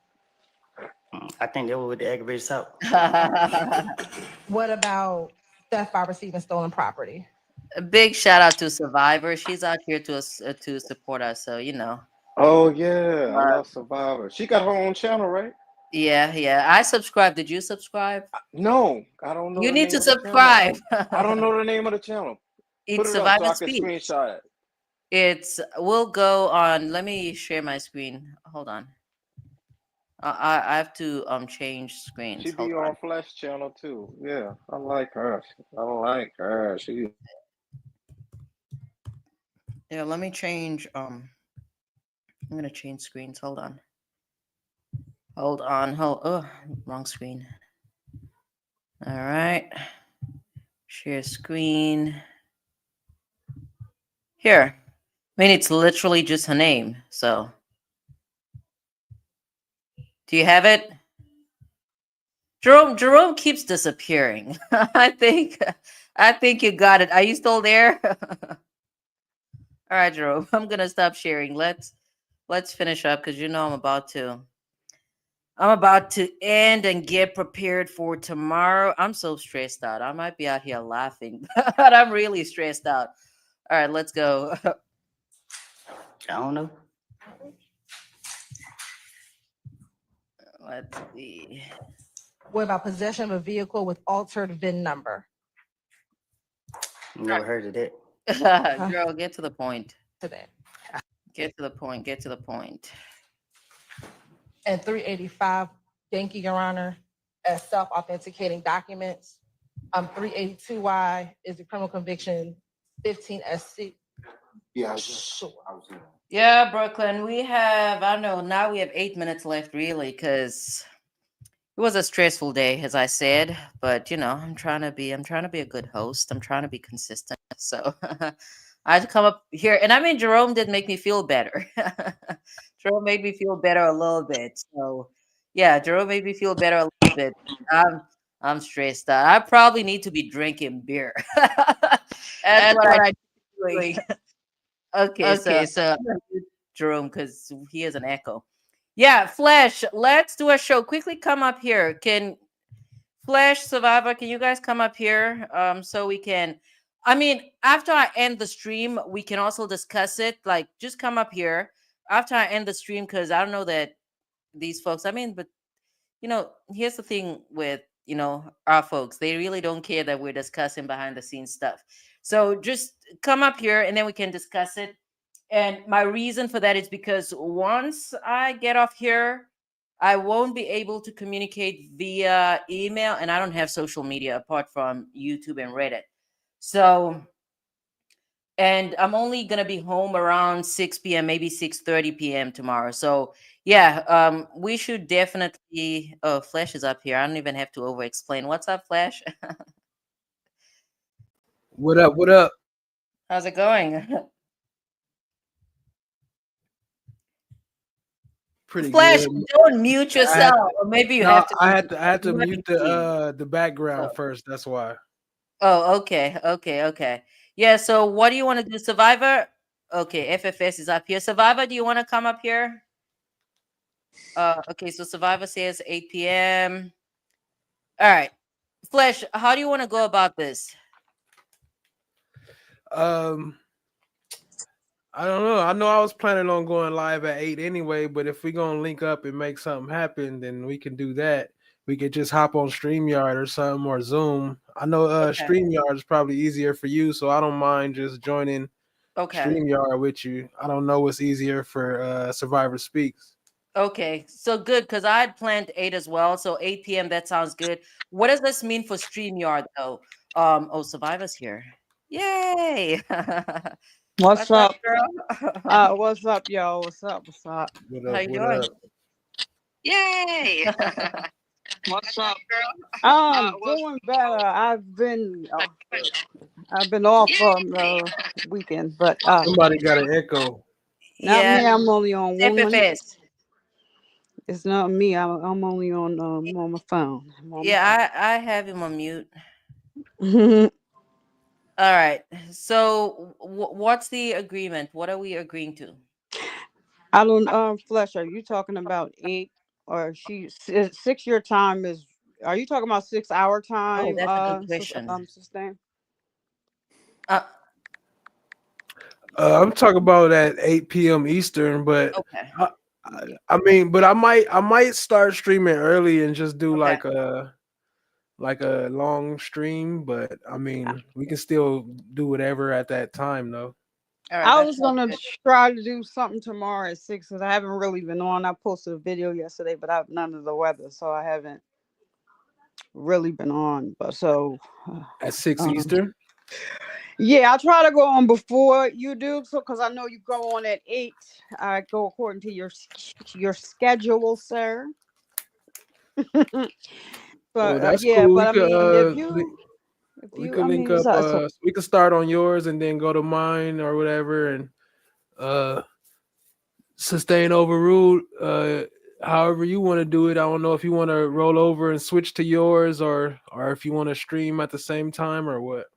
I think they were with the aggravated assault. What about theft by receiving stolen property? A big shout out to Survivor. She's out here to support us. So Oh yeah, I uh, love Survivor. She got her own channel, right? yeah. I subscribe. Did you subscribe? No, I don't know You the need name to of the channel. subscribe. I don't know the name of the channel. Put It's it up so Survivor I can Speech. screenshot it. We'll go on. Let me share my screen. Hold on. I have to change She screens. Hold be on. on Flesh channel too. Yeah, I like her. I like her. She Yeah, let me change. I'm gonna change screens. Hold on. Hold on. Oh, wrong screen. All right. Share screen. Here. I mean, it's literally just her name. So, do you have it? Jerome keeps disappearing. I think you got it. Are you still there? All right, Jerome. I'm gonna stop sharing. Let's finish up because I'm about to end and get prepared for tomorrow. I'm so stressed out. I might be out here laughing, but I'm really stressed out. All right, let's go. I don't know. Let's see. What about possession of a vehicle with altered VIN number? Never heard of that. Girl, get to the point. To that. Get to the point. Get to the point. And 385, thank you, Your Honor, as self-authenticating documents. 382Y is the criminal conviction, 15 SC. Yeah, Sure. Yeah, Brooklyn, I don't know, now we have 8 minutes left, really, because it was a stressful day, as I said. But I'm trying to be a good host. I'm trying to be consistent. So I had to come up here, and I mean, Jerome did make me feel better. Jerome made me feel better a little bit. So yeah, Jerome made me feel better a little bit. I'm I'm stressed out. I probably need to be drinking beer. That's That's what what I'm I doing. do. Okay, so Okay, so Jerome, because he has an echo. Yeah, Flash, let's do a show. Quickly come up here. Can Flash Survivor, can you guys come up here? So we can I mean, after I end the stream, we can also discuss it. Like just come up here after I end the stream, because I don't know that these folks, I mean, but here's the thing with our folks. They really don't care that we're discussing behind the scenes stuff. So just come up here and then we can discuss it. And my reason for that is because once I get off here, I won't be able to communicate via email, and I don't have social media apart from YouTube and Reddit. So, and I'm only gonna be home around 6 p.m., maybe 6:30 p.m. tomorrow. So yeah, we should definitely. Oh, Flash is up here. I don't even have to over explain. What's up, Flash? What up? What up? How's it going? Pretty Flash, good. don't mute I had yourself, or maybe you no, have to. I had to You might be mute muting. the background Oh, first. That's why. okay. Yeah. So, what do you want to do, Survivor? Okay, FFS is up here. Survivor, do you want to come up here? Okay. So Survivor says 8 p.m. All right, Flash. How do you want to go about this? Um, I don't know. I know I was planning on going live at 8 anyway, but if we're gonna link up and make something happen, then we can do that. We could just hop on StreamYard or something or Zoom. I know Okay. StreamYard is probably easier for you, so I don't mind just joining Okay. StreamYard with you. I don't know what's easier for Survivor Speaks. Okay. So good, because I had planned 8 as well. So 8 p.m. That sounds good. What does this mean for StreamYard though? Oh, Survivor's here. Yay! What's What's up, up? girl? What's up, y'all? What's up? What's up? What How up? you What doing? up? Yay! What's up, girl? Doing better. I've been off from the weekend, but Somebody got an echo. not Yeah, me. I'm only on one. FFS. It's not me. I'm only on my phone. I'm on my Yeah, I have him on mute. phone. All right. So, what's the agreement? What are we agreeing to? I don't Flesh. Are you talking about 8 or 6 year time is? Are you talking about 6 hour Oh, time? that's a good question. Sustain. Uh, I'm talking about at 8 p.m. Eastern, but okay. I, Yeah. I mean, but I might start streaming early and just do Okay. like a long stream. But I mean, we can still do whatever at that time, though. All right. I That was sounds gonna good. try to do something tomorrow at 6 because I haven't really been on. I posted a video yesterday, but I've none of the weather, so I haven't really been on. But At 6 um, Eastern. yeah, I try to go on before you do, so because I know you go on at 8. I go according to your schedule, sir. Well, But that's yeah, cool. but I mean, We could I link mean, up. so We could start on yours and then go to mine or whatever, and uh sustain overruled. However you want to do it. I don't know if you want to roll over and switch to yours, or if you want to stream at the same time or what.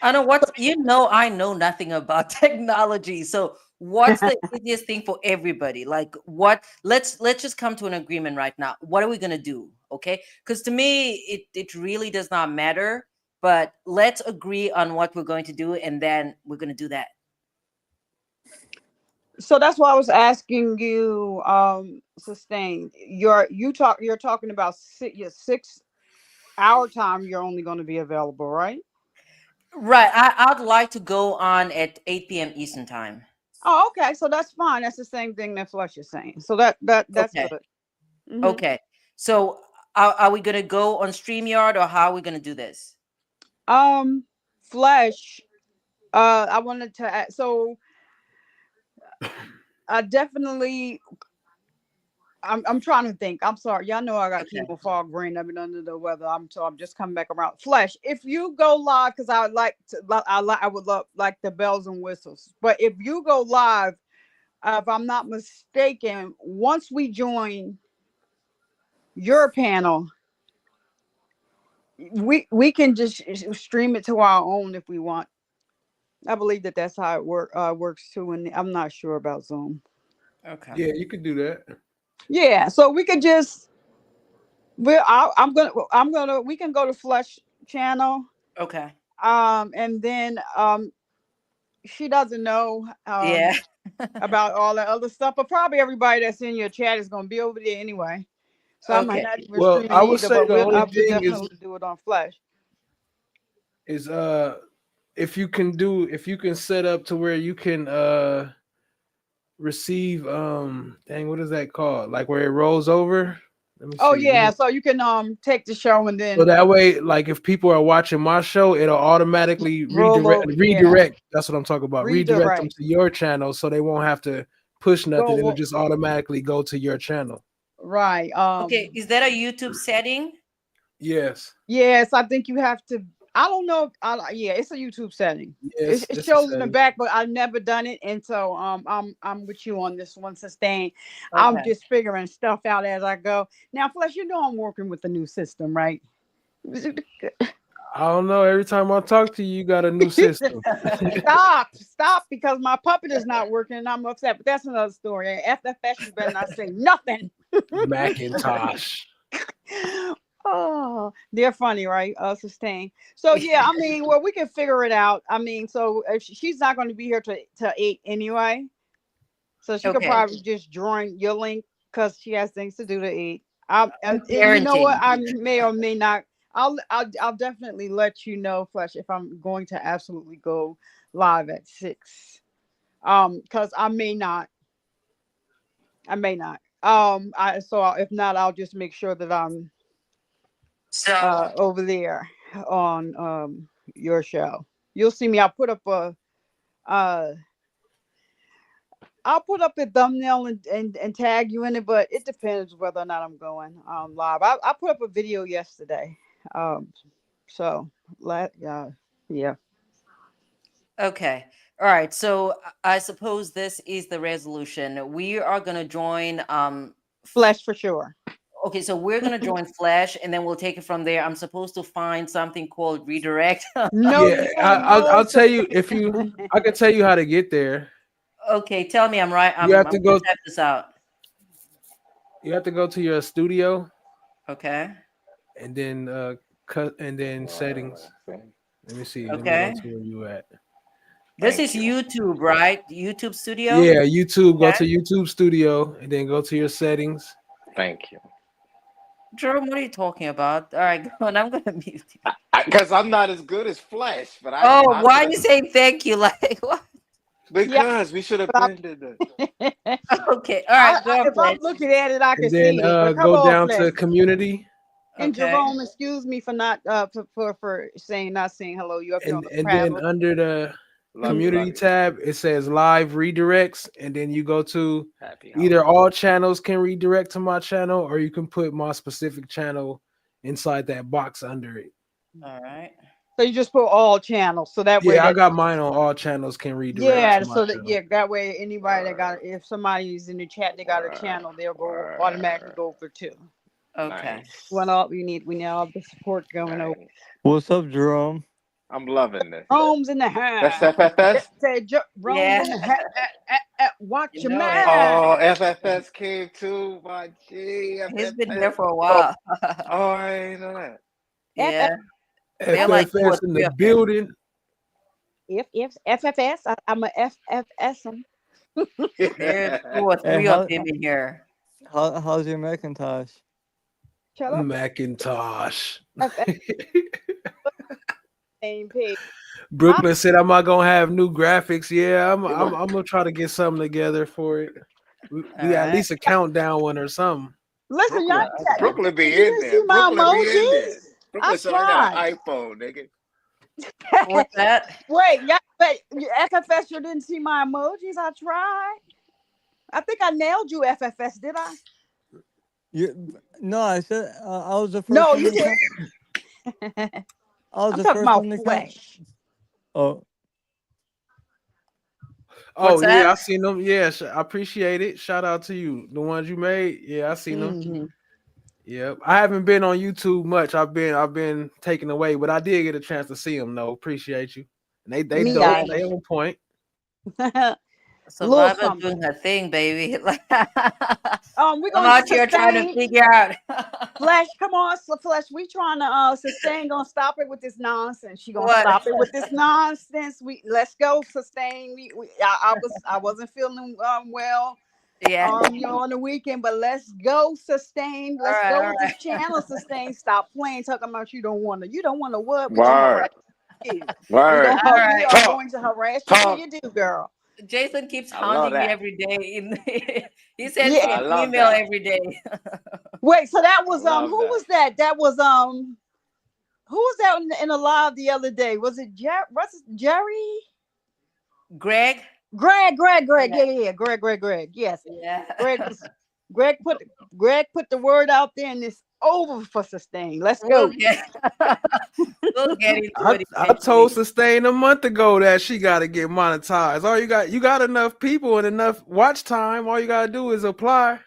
I know what's I know nothing about technology. So what's the easiest thing for everybody? Like what let's just come to an agreement right now. What are we gonna do? Okay. Because to me it really does not matter, but let's agree on what we're going to do and then we're gonna do that. so that's why I was asking you, sustain. You're talking about your 6 hour time. You're only going to be available, right? Right. I'd like to go on at 8 p.m. Eastern time. Oh, okay. So that's fine. That's the same thing that Flush is saying. So that's Okay. good. Hmm. Okay. So are we gonna go on StreamYard or how are we gonna do this? Um, Flesh. I wanted to add, so I definitely. I'm trying to think. I'm sorry. Y'all know I got Okay. chemo fog brain. I've been under the weather. I'm just coming back around. Flesh. If you go live, because I would like to, I would love like the bells and whistles. But if you go live, if I'm not mistaken, once we join your panel, we can just stream it to our own if we want. I believe that's how it works too, and I'm not sure about Zoom. Okay. Yeah, you could do that. Yeah, so we could just I'm gonna we can go to Flush channel, Okay. and then she doesn't know Yeah. about all the other stuff, but probably everybody that's in your chat is gonna be over there anyway. So I might Okay. not even Well, stream it I would either, say but the only I would thing is definitely do it on Flash. is if you can set up to where you can receive dang, what is that called? Like where it rolls over. Let me Oh see. yeah, so you can take the show and So then that way, like if people are watching my show, it'll automatically roll over. Yeah, redirect. That's what I'm talking about. Redirect them redirect. to your channel so they won't have to push nothing. It'll Go just automatically go to your channel. right. Okay. Is that a YouTube setting? Yes. Yes, I think you have to. I don't know. Yeah, it's a YouTube setting. Yes, It it's a shows in the setting. back, but I've never done it, and so I'm with you on this one, Sustain. I'm Okay. just figuring stuff out as I go. Now, Flesh, I'm working with the new system, right? I don't know. Every time I talk to you, you got a new system. Stop, because my puppet is not working, and I'm upset. But that's another story. FFS, you better not say nothing. Macintosh. Oh, they're funny, right? Sustain. So yeah, I mean, well, we can figure it out. I mean, so if she's not going to be here to 8 anyway, so she could Okay. probably just join your link because she has things to do to 8. I'm And you know what? parenting. I may or may not. I'll definitely let you know, Flesh, if I'm going to absolutely go live at 6. Because I may not. I may not. If not, I'll just make sure that I'm So over there on your show. You'll see me. I'll put up a thumbnail and tag you in it, but it depends whether or not I'm going live. I put up a video yesterday. So yeah. Okay. All right. So I suppose this is the resolution. We are going to join Flesh for sure. Okay, so we're going to join Flash and then we'll take it from there. I'm supposed to find something called redirect. No, Yeah, I'll tell you if you. I can tell you how to get there. Okay, tell me I'm right. You have to I'm going go. to type this out. You have to go to your studio. Okay. And then cut and then settings. Let me see. Let me Okay. go to where you at. This is YouTube, right? YouTube Studio? Yeah, YouTube. Go Okay. to YouTube Studio and then go to your settings. Thank you. Jerome, what are you talking about? All right, go on. I'm going to mute you. Because I'm not as good as Flash, but Why are you saying thank you? Like what? Because we should have blended it. Okay, all right. Go If I'm looking at it, I can And then see it. But come go on, down Flesh. to community. And Okay. Jerome, excuse me for not for saying not saying hello. You up here on the And then under the community tab, it says live redirects, and then you go to either all channels can redirect to my channel, or you can put my specific channel inside that box under it. All right. So you just put all channels, so that way. Yeah, I got mine on all channels can redirect. Yeah, to my so channel. that way anybody that got, if somebody's in the chat, they got a channel, they'll go automatically go over to. Okay. Well, we need all the support going over. What's up, Jerome? I'm loving this. Rome's in the house. That's FFS? Say Rome's in the house. Watch your mouth. Oh, FFS came too, my G. He's been here for a while. Oh, I ain't know that. Yeah. They're like two or FFS in three the of them. building. If FFS, I'm a FFS. There's two or three of them in here. How's your Macintosh? Shut up. Macintosh. Same page. Brooklyn said, "I'm not gonna have new graphics." Yeah, I'm gonna try to get something together for it. We at least a countdown one or something. Listen, Brooklyn be you in there. see my Brooklyn be in there. emojis? Brooklyn said, I got an iPhone, nigga. What's that? Wait, but FFS, you didn't see my emojis? I tried. I think I nailed you, FFS. Did I? No, I said I was the first. No, one you to didn't. I was I'm the talking first about one to come. Flesh. Oh, What's yeah, that? I seen them. Yeah, I appreciate it. Shout out to you, the ones you made. Yeah, I seen them. Mm-hmm. Yep, I haven't been on YouTube much. I've been taken away, but I did get a chance to see them. though. Appreciate you. And they Me dope. either. They on point. Survivor doing her thing, baby. We're I'm gonna out here trying to sustain. figure out. Flesh, come on, Flesh. We trying to sustain. Gonna stop it with this nonsense. She gonna What? stop it with this nonsense. Let's go sustain. I wasn't feeling well. Yeah. On the weekend, but let's go sustain. Let's All go right, with all this channel sustain. Stop playing, talking about you don't want to what? We Word. Word. We are going to harass you till you do, girl. Jason keeps I love haunting me that. every day. He sends Yeah. me I an love email that. every day. Wait, so that was love who that. was that? That was who was that in the live the other day? Was it Jerry? Greg? Greg. Yeah. Greg. Yes. Yeah. Greg put the word out there, and it's over for sustain. Let's go. We'll get into it. I told Sustain a month ago that she got to get monetized. All you got enough people and enough watch time. All you got to do is apply.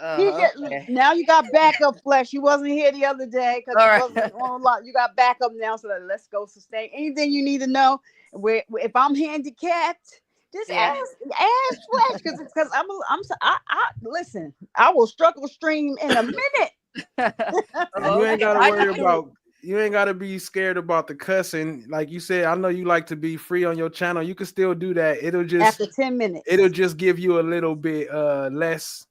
Now you got backup, Flesh. You wasn't here the other day because All you wasn't on a lot. You got backup now, so let's go sustain. Anything you need to know, if I'm handicapped, just ask Flesh because I listen. I will struggle stream in a minute. And you ain't got to worry about. You ain't got to be scared about the cussing. Like you said, I know you like to be free on your channel. You can still do that. It'll just after 10 minutes. It'll just give you a little bit less.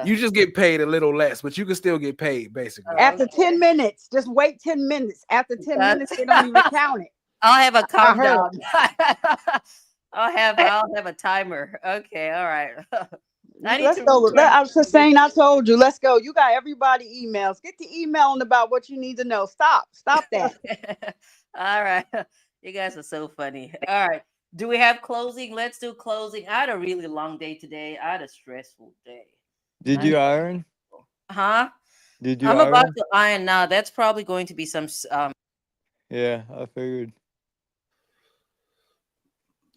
You just get paid a little less, but you can still get paid basically. After 10 minutes, just wait 10 minutes. After 10 minutes, they don't even count it. I'll have a countdown. I'll have a timer. Okay, all right. Let's go. I was just saying, I told you, let's go. You got everybody emails. Get the emailing about what you need to know. Stop that. All right. You guys are so funny. All right. Do we have closing? Let's do closing. I had a really long day today. I had a stressful day. Did I you know. iron? Huh? Did you I'm about iron? to iron now. That's probably going to be some Yeah, I figured.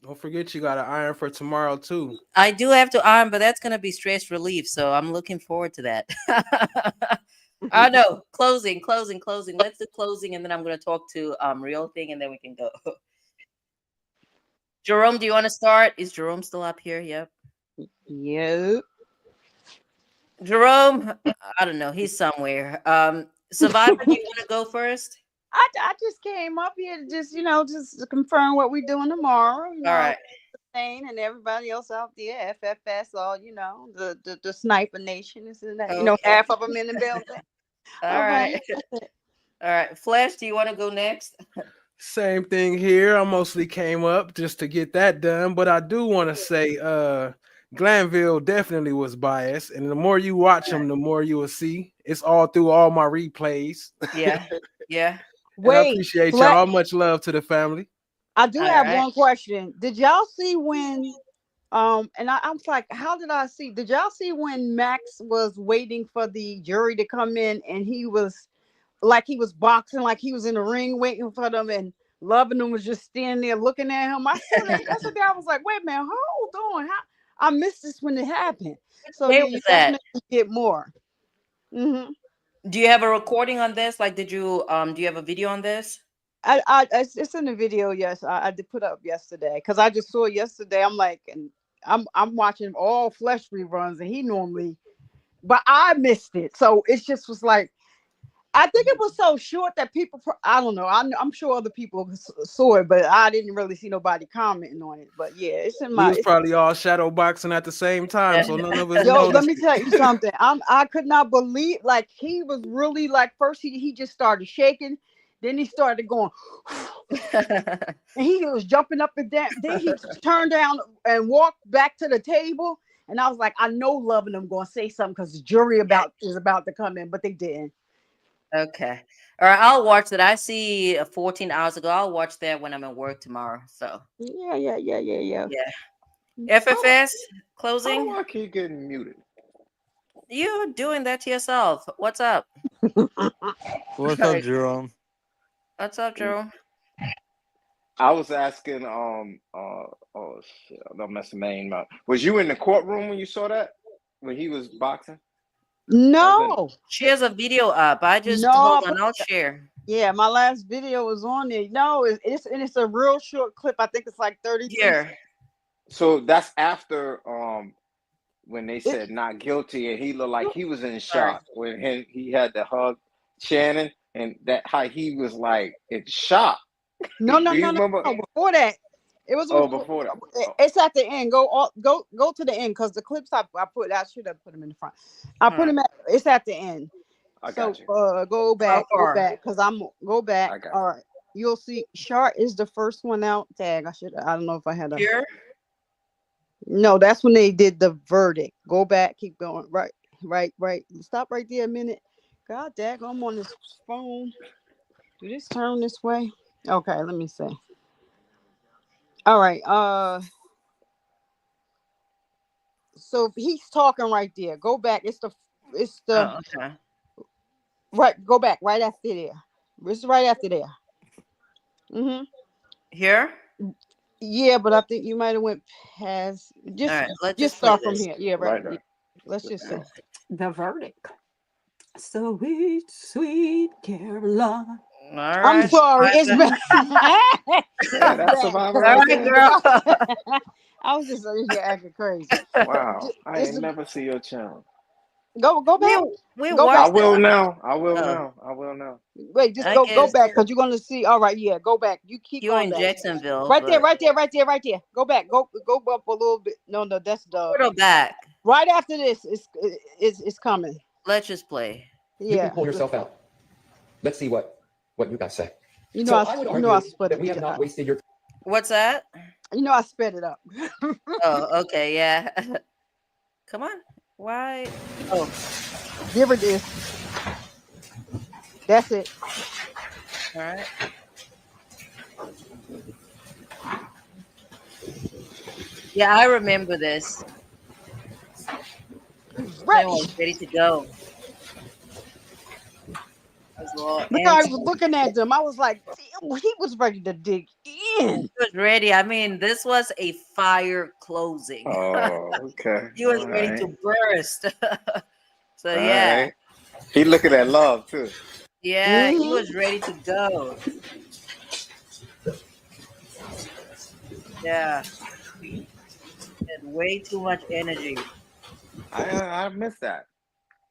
Don't forget you got to iron for tomorrow too. I do have to iron, but that's going to be stress relief. So I'm looking forward to that. I know. Closing. Let's do closing, and then I'm going to talk to real thing, and then we can go. Jerome, do you want to start? Is Jerome still up here? Yep. Yep. Jerome, I don't know. He's somewhere. Survivor, do you want to go first? I just came up here to just to confirm what we're doing tomorrow. All right. Thane and everybody else out there, FFS, all the sniper nation is in that. Okay. Half of them in the building. All right. All right. Flash, do you want to go next? Same thing here. I mostly came up just to get that done, but I do want to say Glanville definitely was biased, and the more you watch him, the more you will see. It's all through all my replays. Yeah. And I appreciate y'all. Much love to the family. I do have one question. Did y'all see when and I'm like, how did I see? Did y'all see when Max was waiting for the jury to come in and he was boxing, like he was in the ring waiting for them, and Loving them was just standing there looking at him? I saw that yesterday. I was like, wait a minute, hold on. I missed this when it happened. So yeah, you definitely get more. Mm-hmm. Do you have a recording on this? Like, did you do you have a video on this? It's in the video. Yes, I did put up yesterday because I just saw it yesterday. I'm like, and I'm watching all Flesh reruns, and he normally, but I missed it. So it just was like, I think it was so short that people, I don't know. I'm sure other people saw it, but I didn't really see nobody commenting on it. But yeah, it's in We my. was probably all shadow boxing at the same time, so none of us Yo, noticed. let me tell you something. I could not believe, like, he was really like, first he just started shaking, then he started going, and he was jumping up and down. Then he turned down and walked back to the table, and I was like, I know Loving them going to say something because the jury is about to come in, but they didn't. Okay. All right. I'll watch that. I see 14 hours ago. I'll watch that when I'm at work tomorrow. So yeah. FFS closing. How do I keep getting muted? You're doing that to yourself. What's up? What's up, Jerome? What's up, Jerome? I was asking, oh shit, I don't mess the name up. Was you in the courtroom when you saw that? When he was boxing? No. She has a video up. Hold on, I'll share. Yeah, my last video was on there. No, it's a real short clip. I think it's like 30 seconds. So that's after when they said not guilty, and he looked like he was in shock when he had to hug Shannon, and that how he was like in shock. No. Before that, it was before that. It's at the end. Go to the end because the clips I should have put them in the front. I put them it's at the end. Go back because go back. All right, you'll see. Sharp is the first one out. Tag. I don't know if I had a. Here? No, that's when they did the verdict. Go back. Keep going. Right. Stop right there a minute. God dang, I'm on this phone. Do this turn this way? Okay, let me see. All right. So he's talking right there. Go back. It's the okay. Right. Go back right after there. It's right after there. Mm-hmm. Here? Yeah, but I think you might have went past. Just all right, let's just start from here. Yeah, right. Right. Let's just see. The verdict. Sweet Caroline. All right. I'm sorry. It's Yeah, that's Survivor all right right, there. girl. I was just acting crazy. Wow, I ain't never see your channel. Go back. I will now. Wait, just go back because you're gonna see. All right, yeah, go back. You keep You're going in back. Jacksonville. Right there. Go back. Go up a little bit. No, that's the. Put back. Right after this, it's coming. Let's just play. Yeah. You can pull yourself out. Let's see what you guys say. You know, I sped that we have not wasted your. What's that? You know, I sped it up. Oh, okay, yeah. Come on. Why? Oh, give her this. That's it. All right. Yeah, I remember this. He's Man ready. was ready to go. There's a little Look how I energy. was looking at them. I was like, damn, he was ready to dig in. He was ready. I mean, this was a fire closing. Oh, okay. He was All ready right. to burst. So All yeah, right. He looking at love too. yeah, he Mhm. was ready to go. Yeah, had way too much energy. I missed that.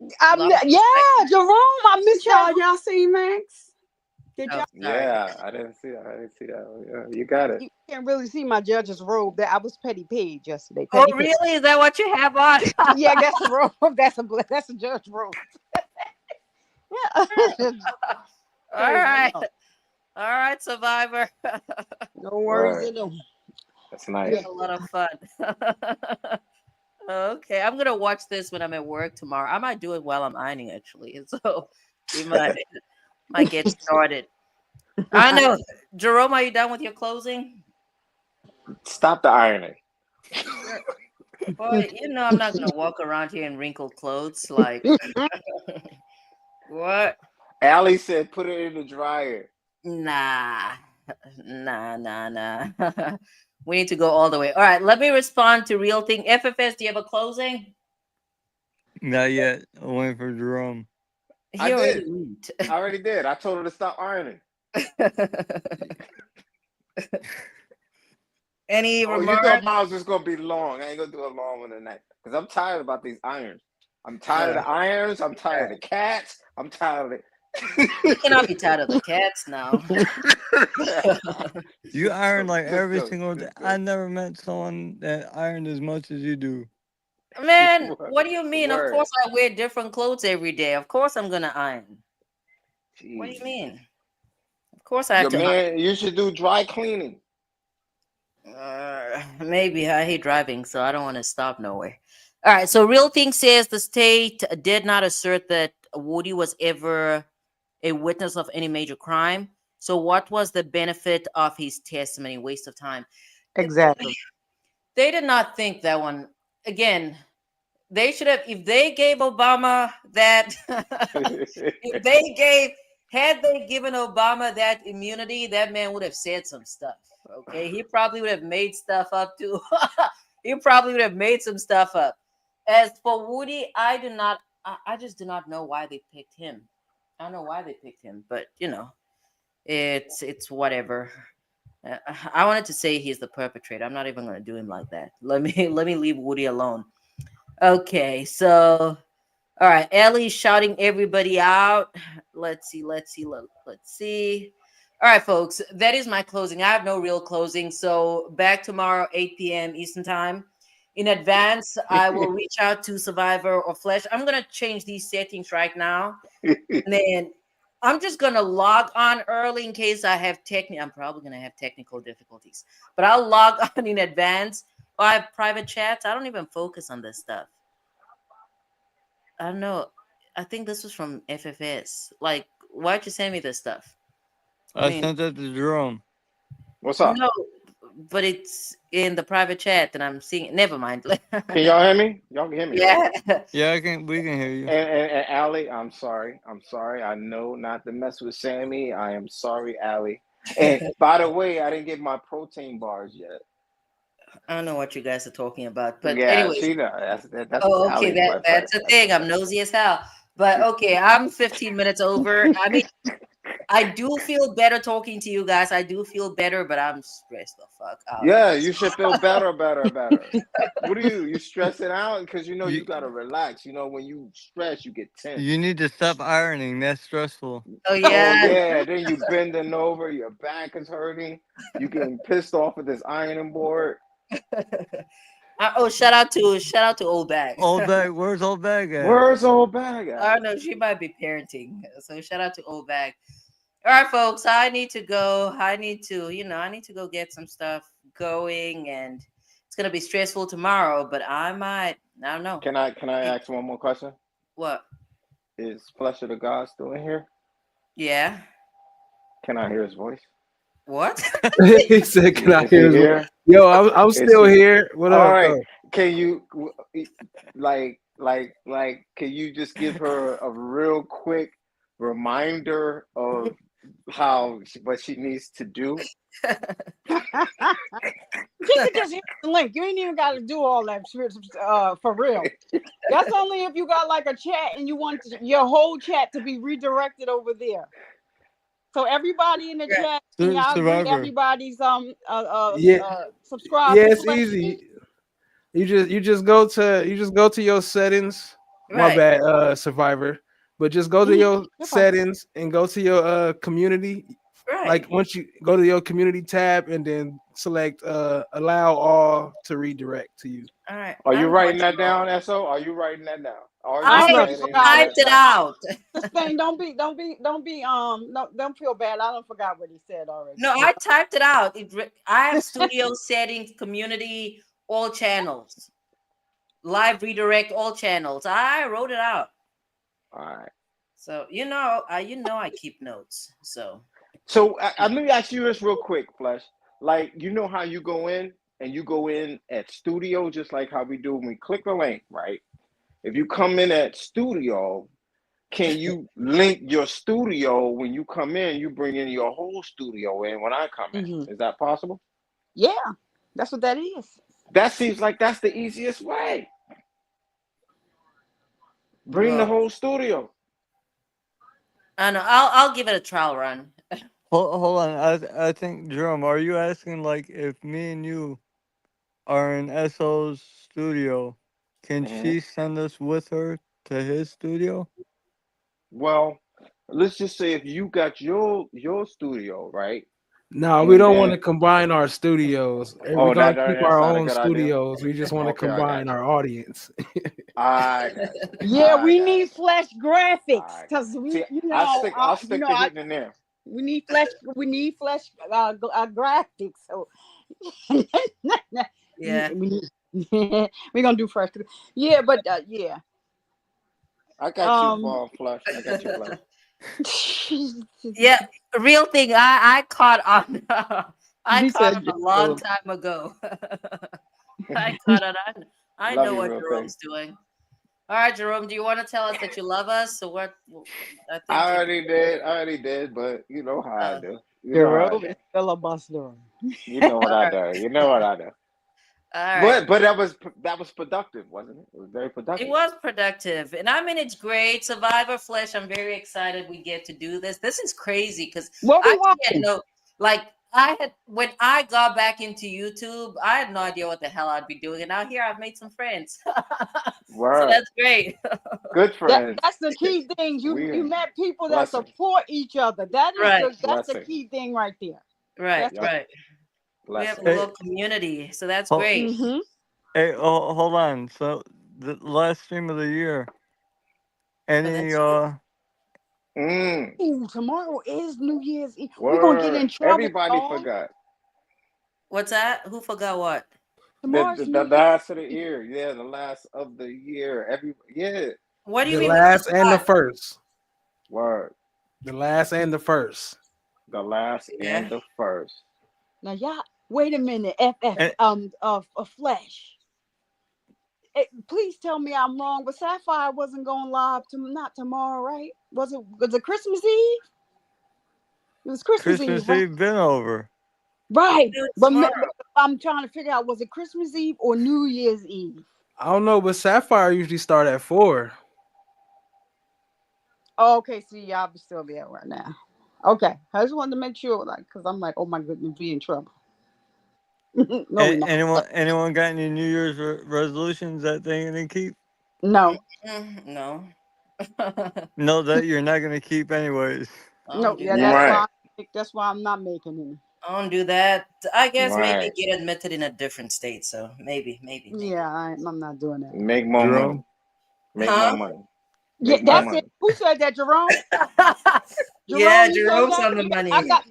Love, Yeah, Jerome, I miss y'all. Y'all seen Max? Did oh, y'all? sorry. Yeah, I didn't see that. I didn't see that. Yeah, you got it. You can't really see my judge's robe. That I was Petty Page yesterday. Oh, Petty Page. really? Is that what you have on? Yeah, that's a robe. That's a judge robe. Yeah. All Crazy. right, all right, Survivor. No worries Right. at all. That's We nice. had a lot of fun. Okay, I'm gonna watch this when I'm at work tomorrow. I might do it while I'm ironing, actually. So we might get started. I know, Jerome. Are you done with your closing? Stop the ironing. Sure. Boy, I'm not gonna walk around here in wrinkled clothes. Like what? Allie said put it in the dryer. Nah, nah. We need to go all the way. All right, let me respond to real thing. FFS, do you have a closing? Not yet. I'm waiting for Jerome. He I already did. went. I already did. I told her to stop ironing. Any Oh, you remarks? thought mine was just gonna be long. I ain't gonna do a long one tonight. Because I'm tired about these irons. I'm tired of the irons. I'm tired of the cats. I'm tired of You cannot be tired of the cats now. it. You iron like Just every joking. single day. Just I joking. never met someone that ironed as much as you do. Man, what do you mean? Of Word. course I wear different clothes every day. Of course I'm gonna iron. What do you Jeez. mean? Of course I have Your to man, you should do dry cleaning. maybe I hate driving, so I don't want to stop nowhere. All right, so Real Thing says the state did not assert that Woody was ever a witness of any major crime. So what was the benefit of his testimony? Waste of time. Exactly. They did not think that one. Again, they should have, if they gave Obama that, if they gave, had they given Obama that immunity, that man would have said some stuff. Okay. He probably would have made stuff up too. He probably would have made some stuff up. As for Woody, I just do not know why they picked him. I don't know why they picked him, but it's whatever. I wanted to say he's the perpetrator. I'm not even going to do him like that. Let me leave Woody alone. Okay, so all right, Ellie's shouting everybody out. Let's see. All right, folks, that is my closing. I have no real closing. So back tomorrow, 8 p.m. Eastern time. In advance, I will reach out to Survivor or Flesh. I'm gonna change these settings right now. And then I'm just gonna log on early in case I have I'm probably gonna have technical difficulties, but I'll log on in advance. Or I have private chats. I don't even focus on this stuff. I don't know. I think this was from FFS. Like, why'd you send me this stuff? I sent that to Jerome. What's up? No, but it's in the private chat that I'm seeing. Never mind. Can y'all hear me? Y'all can hear me, right? Yeah. Yeah, we can hear you. And Allie, I'm sorry. I'm sorry. I know not to mess with Sammy. I am sorry, Allie. And by the way, I didn't get my protein bars yet. I don't know what you guys are talking about, but Yeah, anyways. she know. That's Oh, okay. Allie's my friend. That's the thing. I'm nosy as hell. But okay, I'm 15 minutes over. I mean, I do feel better talking to you guys. I do feel better, but I'm stressed the fuck out. Yeah, you should feel better. What are you? You stressing out because you gotta relax. When you stress, you get tense. You need to stop ironing. That's stressful. Oh yeah. Oh yeah. Then you bending over, your back is hurting. You getting pissed off with this ironing board. Shout out to Old Bag. Old Bag, where's Old Bag at? Where's Old Bag at? I don't know. She might be parenting. So shout out to Old Bag. All right, folks. I need to go. I need to go get some stuff going, and it's gonna be stressful tomorrow. But I don't know. Can I ask one more question? What? Is Flesh of the God still in here? Yeah. Can I hear his voice? What? He said, "Can I Is he hear his here? voice?" Yo, I'm Is still she? here. What All up, right. though? Can you can you just give her a real quick reminder of what she needs to do? She could just hit the link. You ain't even got to do all that for real. That's only if you got like a chat and you want your whole chat to be redirected over there. So everybody in the chat, can y'all agree? Survivor. Everybody's Yeah, subscribe yeah, to it's Flex easy. You just go to your settings. My Right. bad, Survivor. But just go to TV. your No problem. settings and go to your community. Right. Like once you go to your community tab and then select allow all to redirect to you. All right. Are you I'm writing going to that go. down, SO? Are you writing that down? Are I you I already writing forgot it. typed it that down? out. This thing, don't feel bad. I don't forgot what he said already. No, I typed it out. I have studio settings, community, all channels, live redirect, all channels. I wrote it out. All right. So I keep notes. So So let me ask you this real quick, Flesh. Like, you know how you go in and you go in at studio, just like how we do when we click a link, right? If you come in at studio, can you link your studio when you come in? You bring in your whole studio in when I come in. Is that possible? Yeah, that's what that is. That seems like that's the easiest way. Bring the well, whole studio. I know. I'll give it a trial run. Hold on. I think Jerome, are you asking like if me and you are in SO's studio, can Mhm. she send us with her to his studio? Well, let's just say if you got your studio, right? No, we And don't want to then combine our studios. We're oh, gonna keep that's our not a own good idea. studios. We just want to Okay, I combine got you. our audience. I got you. Yeah, I we got need you. flash graphics I got because you. See, I'll stick the I heat in there. we need flash graphics. So Yeah. we're gonna do fresh. Yeah, but yeah. I got you, Um, Flush. I got you, Flush. Yeah. Real thing. I caught on. I he caught said, on a long time ago. I caught on. I Love know you, what real thing. Jerome's doing. All right, Jerome. Do you want to tell us that you love us? So what? I think I you. already did. I already did, but you know how I do. You know how I Jerome do. is filibuster. You know what All I right. do. You know what I do. All right. But that was productive, wasn't it? It was very It productive. was productive. And I mean, it's great. Survivor Flesh, I'm very excited we get to do this. This is crazy because What we I had watching? like, when I got back into YouTube, I had no idea what the hell I'd be doing. And out here, I've made some friends. So Word. that's great. Good friends. That's the key thing. You We met people that blessings. support each other. Right. That's the Blessings. key thing right there. Right. That's Yep. Right. We have a Blessings. little Hey, community. So that's hold, great. mm-hmm. hey, hold on. So the last stream of the year, Oh, any that's true. Mm. Ooh, tomorrow is New Year's Eve. We're gonna get Word. in trouble, Everybody y'all. forgot. What's that? Who forgot what? Tomorrow's The New Year's last of the Eve. year. Yeah, the last of the year. Yeah. What do you The mean we last and the forgot? first. Word. The last and the first. The last and Yeah. the first. Now, y'all, wait a minute. FF, and, Flesh. Please tell me I'm wrong, but Sapphire wasn't going live not tomorrow, right? Was it Christmas Eve? It was Christmas Eve, Christmas right? Eve been over. Right. Do it But, tomorrow. but I'm trying to figure out, was it Christmas Eve or New Year's Eve? I don't know, but Sapphire usually start at 4. Oh, okay, see, y'all still be out right now. Okay, I just wanted to make sure, like, because I'm like, oh my goodness, be in trouble. No, we not. Anyone got any New Year's resolutions that they gonna keep? No, No. No, that you're not gonna keep anyways. I no, don't do yeah, that. Right. that's why I'm not making any. I don't do that. I guess maybe Right. get admitted in a different state. So maybe. Yeah, I'm not doing that. Make more money. Jerome. Make more Huh? money. Yeah, Make more that's it. money. Who said that, Jerome? Yeah, Jerome, you said Jerome's that. on the I money. got.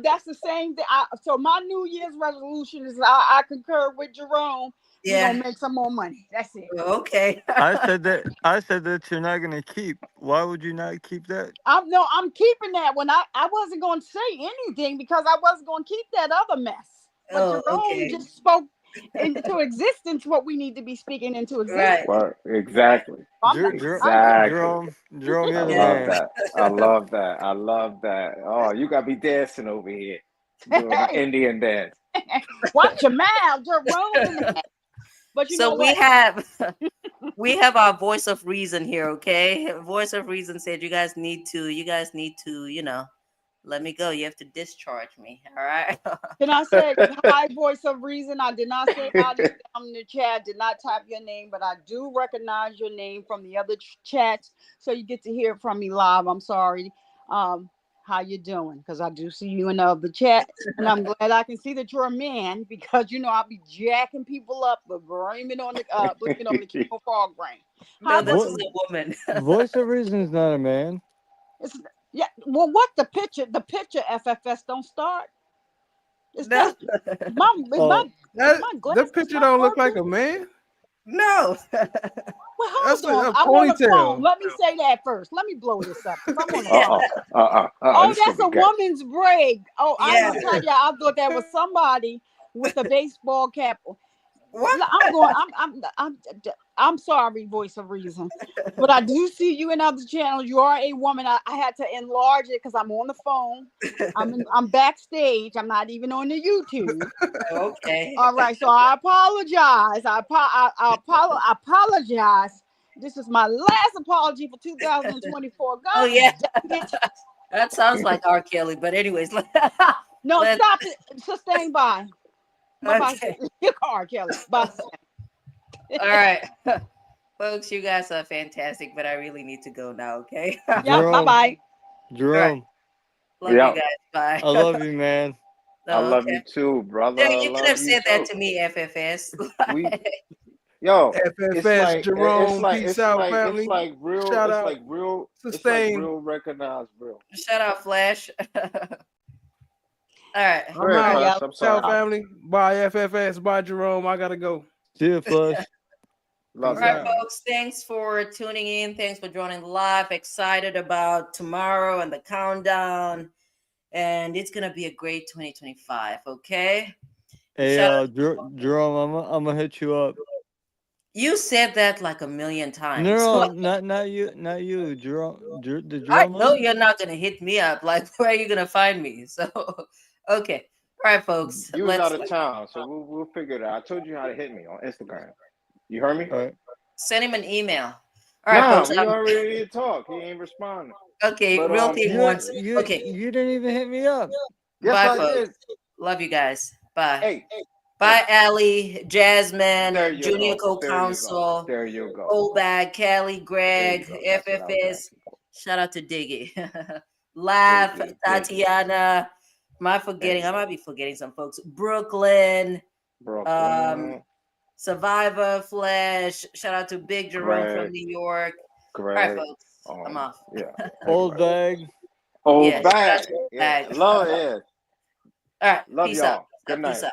That's the same thing. So my New Year's resolution is I concur with Jerome. We're Yeah. gonna make some more money. That's it. Okay. I said that you're not gonna keep. Why would you not keep that? I'm keeping that one. I wasn't gonna say anything because I wasn't gonna keep that other mess. But Oh, Jerome okay. just spoke into existence what we need to be speaking into Right. existence. Well, exactly. Exactly. Jerome, I you're the love man. that. I love that. I love that. Oh, you got me dancing over here, doing my Hey, Indian dance. watch your mouth, Jerome. But you know So we what? have we have our voice of reason here, okay? Voice of reason said you guys need to, let me go. You have to discharge me. All right. Can I say hi, voice of reason? I did not say hi to you down in the chat. Did not type your name, but I do recognize your name from the other chats, so you get to hear it from me live. I'm sorry. How you doing? Because I do see you in the other chat, and I'm glad I can see that you're a man because I'll be jacking people up, but blaming on the chemo fog brain. No, Hi, this voice is of a woman. Voice of reason is not a man. it's, yeah. Well, what the picture? The picture FFS don't start. Is No. that my Oh, my The glasses picture not don't look like working? a man. No. Well, That's hold on. a I'm on the phone. ponytail. Let me say that first. Let me blow this up because I'm on the phone. This is Oh, gonna that's be a good. woman's braid. Oh, I'm Yeah. gonna tell you, I thought that was somebody with a baseball cap. What? I'm going. I'm sorry, voice of reason, but I do see you in other channels. You are a woman. I had to enlarge it because I'm on the phone. I'm backstage. I'm not even on the YouTube. Okay. All right, so I apologize. I apologize. This is my last apology for 2024. God Oh yeah. dang it. That sounds like R. Kelly, but anyways, No, let's stop it. Sustain by. Bye bye. okay. Your car, Kelly. Bye. All right. Folks, you guys are fantastic, but I really need to go now, okay? Yeah, bye Jerome, bye. All right. Jerome, Love you guys. Bye. I love you, man. I Oh, love okay. you too, brother. Yeah, I you could love have you said that too. to me, FFS. We Yo, FFS Jerome, peace out, it's family. like real, Shout it's out, like real, it's like sustain. real recognized real. Shout out, Flash. All right. Go I'm ahead, out. Yeah. Flash. I'm Peace out, sorry. family. Bye, FFS. Bye, Jerome. I gotta go. See you, Flush. Love All you, right, out. man. folks. Thanks for tuning in. Thanks for joining live. Excited about tomorrow and the countdown. And it's gonna be a great 2025. Okay. Hey, Shout out. Jerome, I'm gonna hit you up. You said that like a million times. No, not you, Jerome. The I Jerome. know you're not gonna hit me up. Like, where are you gonna find me? So, okay. All right, folks. You was Let's out of town, so we'll figure it out. I told you how to hit me on Instagram. You heard me? All right. send him an email. All right, Nah, folks. we already talked. He ain't responding. Okay. But Real thing wants. Okay. You didn't even hit me up. yes, Bye, I folks. did. Love you guys. Bye. Hey, Bye, Allie, Jasmine, there you Junior go. There you go. Co-Counsel, There you go. Old Bag, Callie, There Greg, you go. That's what I was FFS. asking for. Shout out to Diggy. Laugh, Diggy. Tatiana. Am I forgetting? I might be forgetting some folks. Brooklyn, Brooklyn, Survivor, Flash. Shout out to Big Jerome from Greg, New York. All right, Greg. folks. I'm off. Yeah. Old bag. Old Yeah, shout out bag. to Old Yeah. Bag. Love it. All right. Love Peace out. y'all. Good Peace night. out.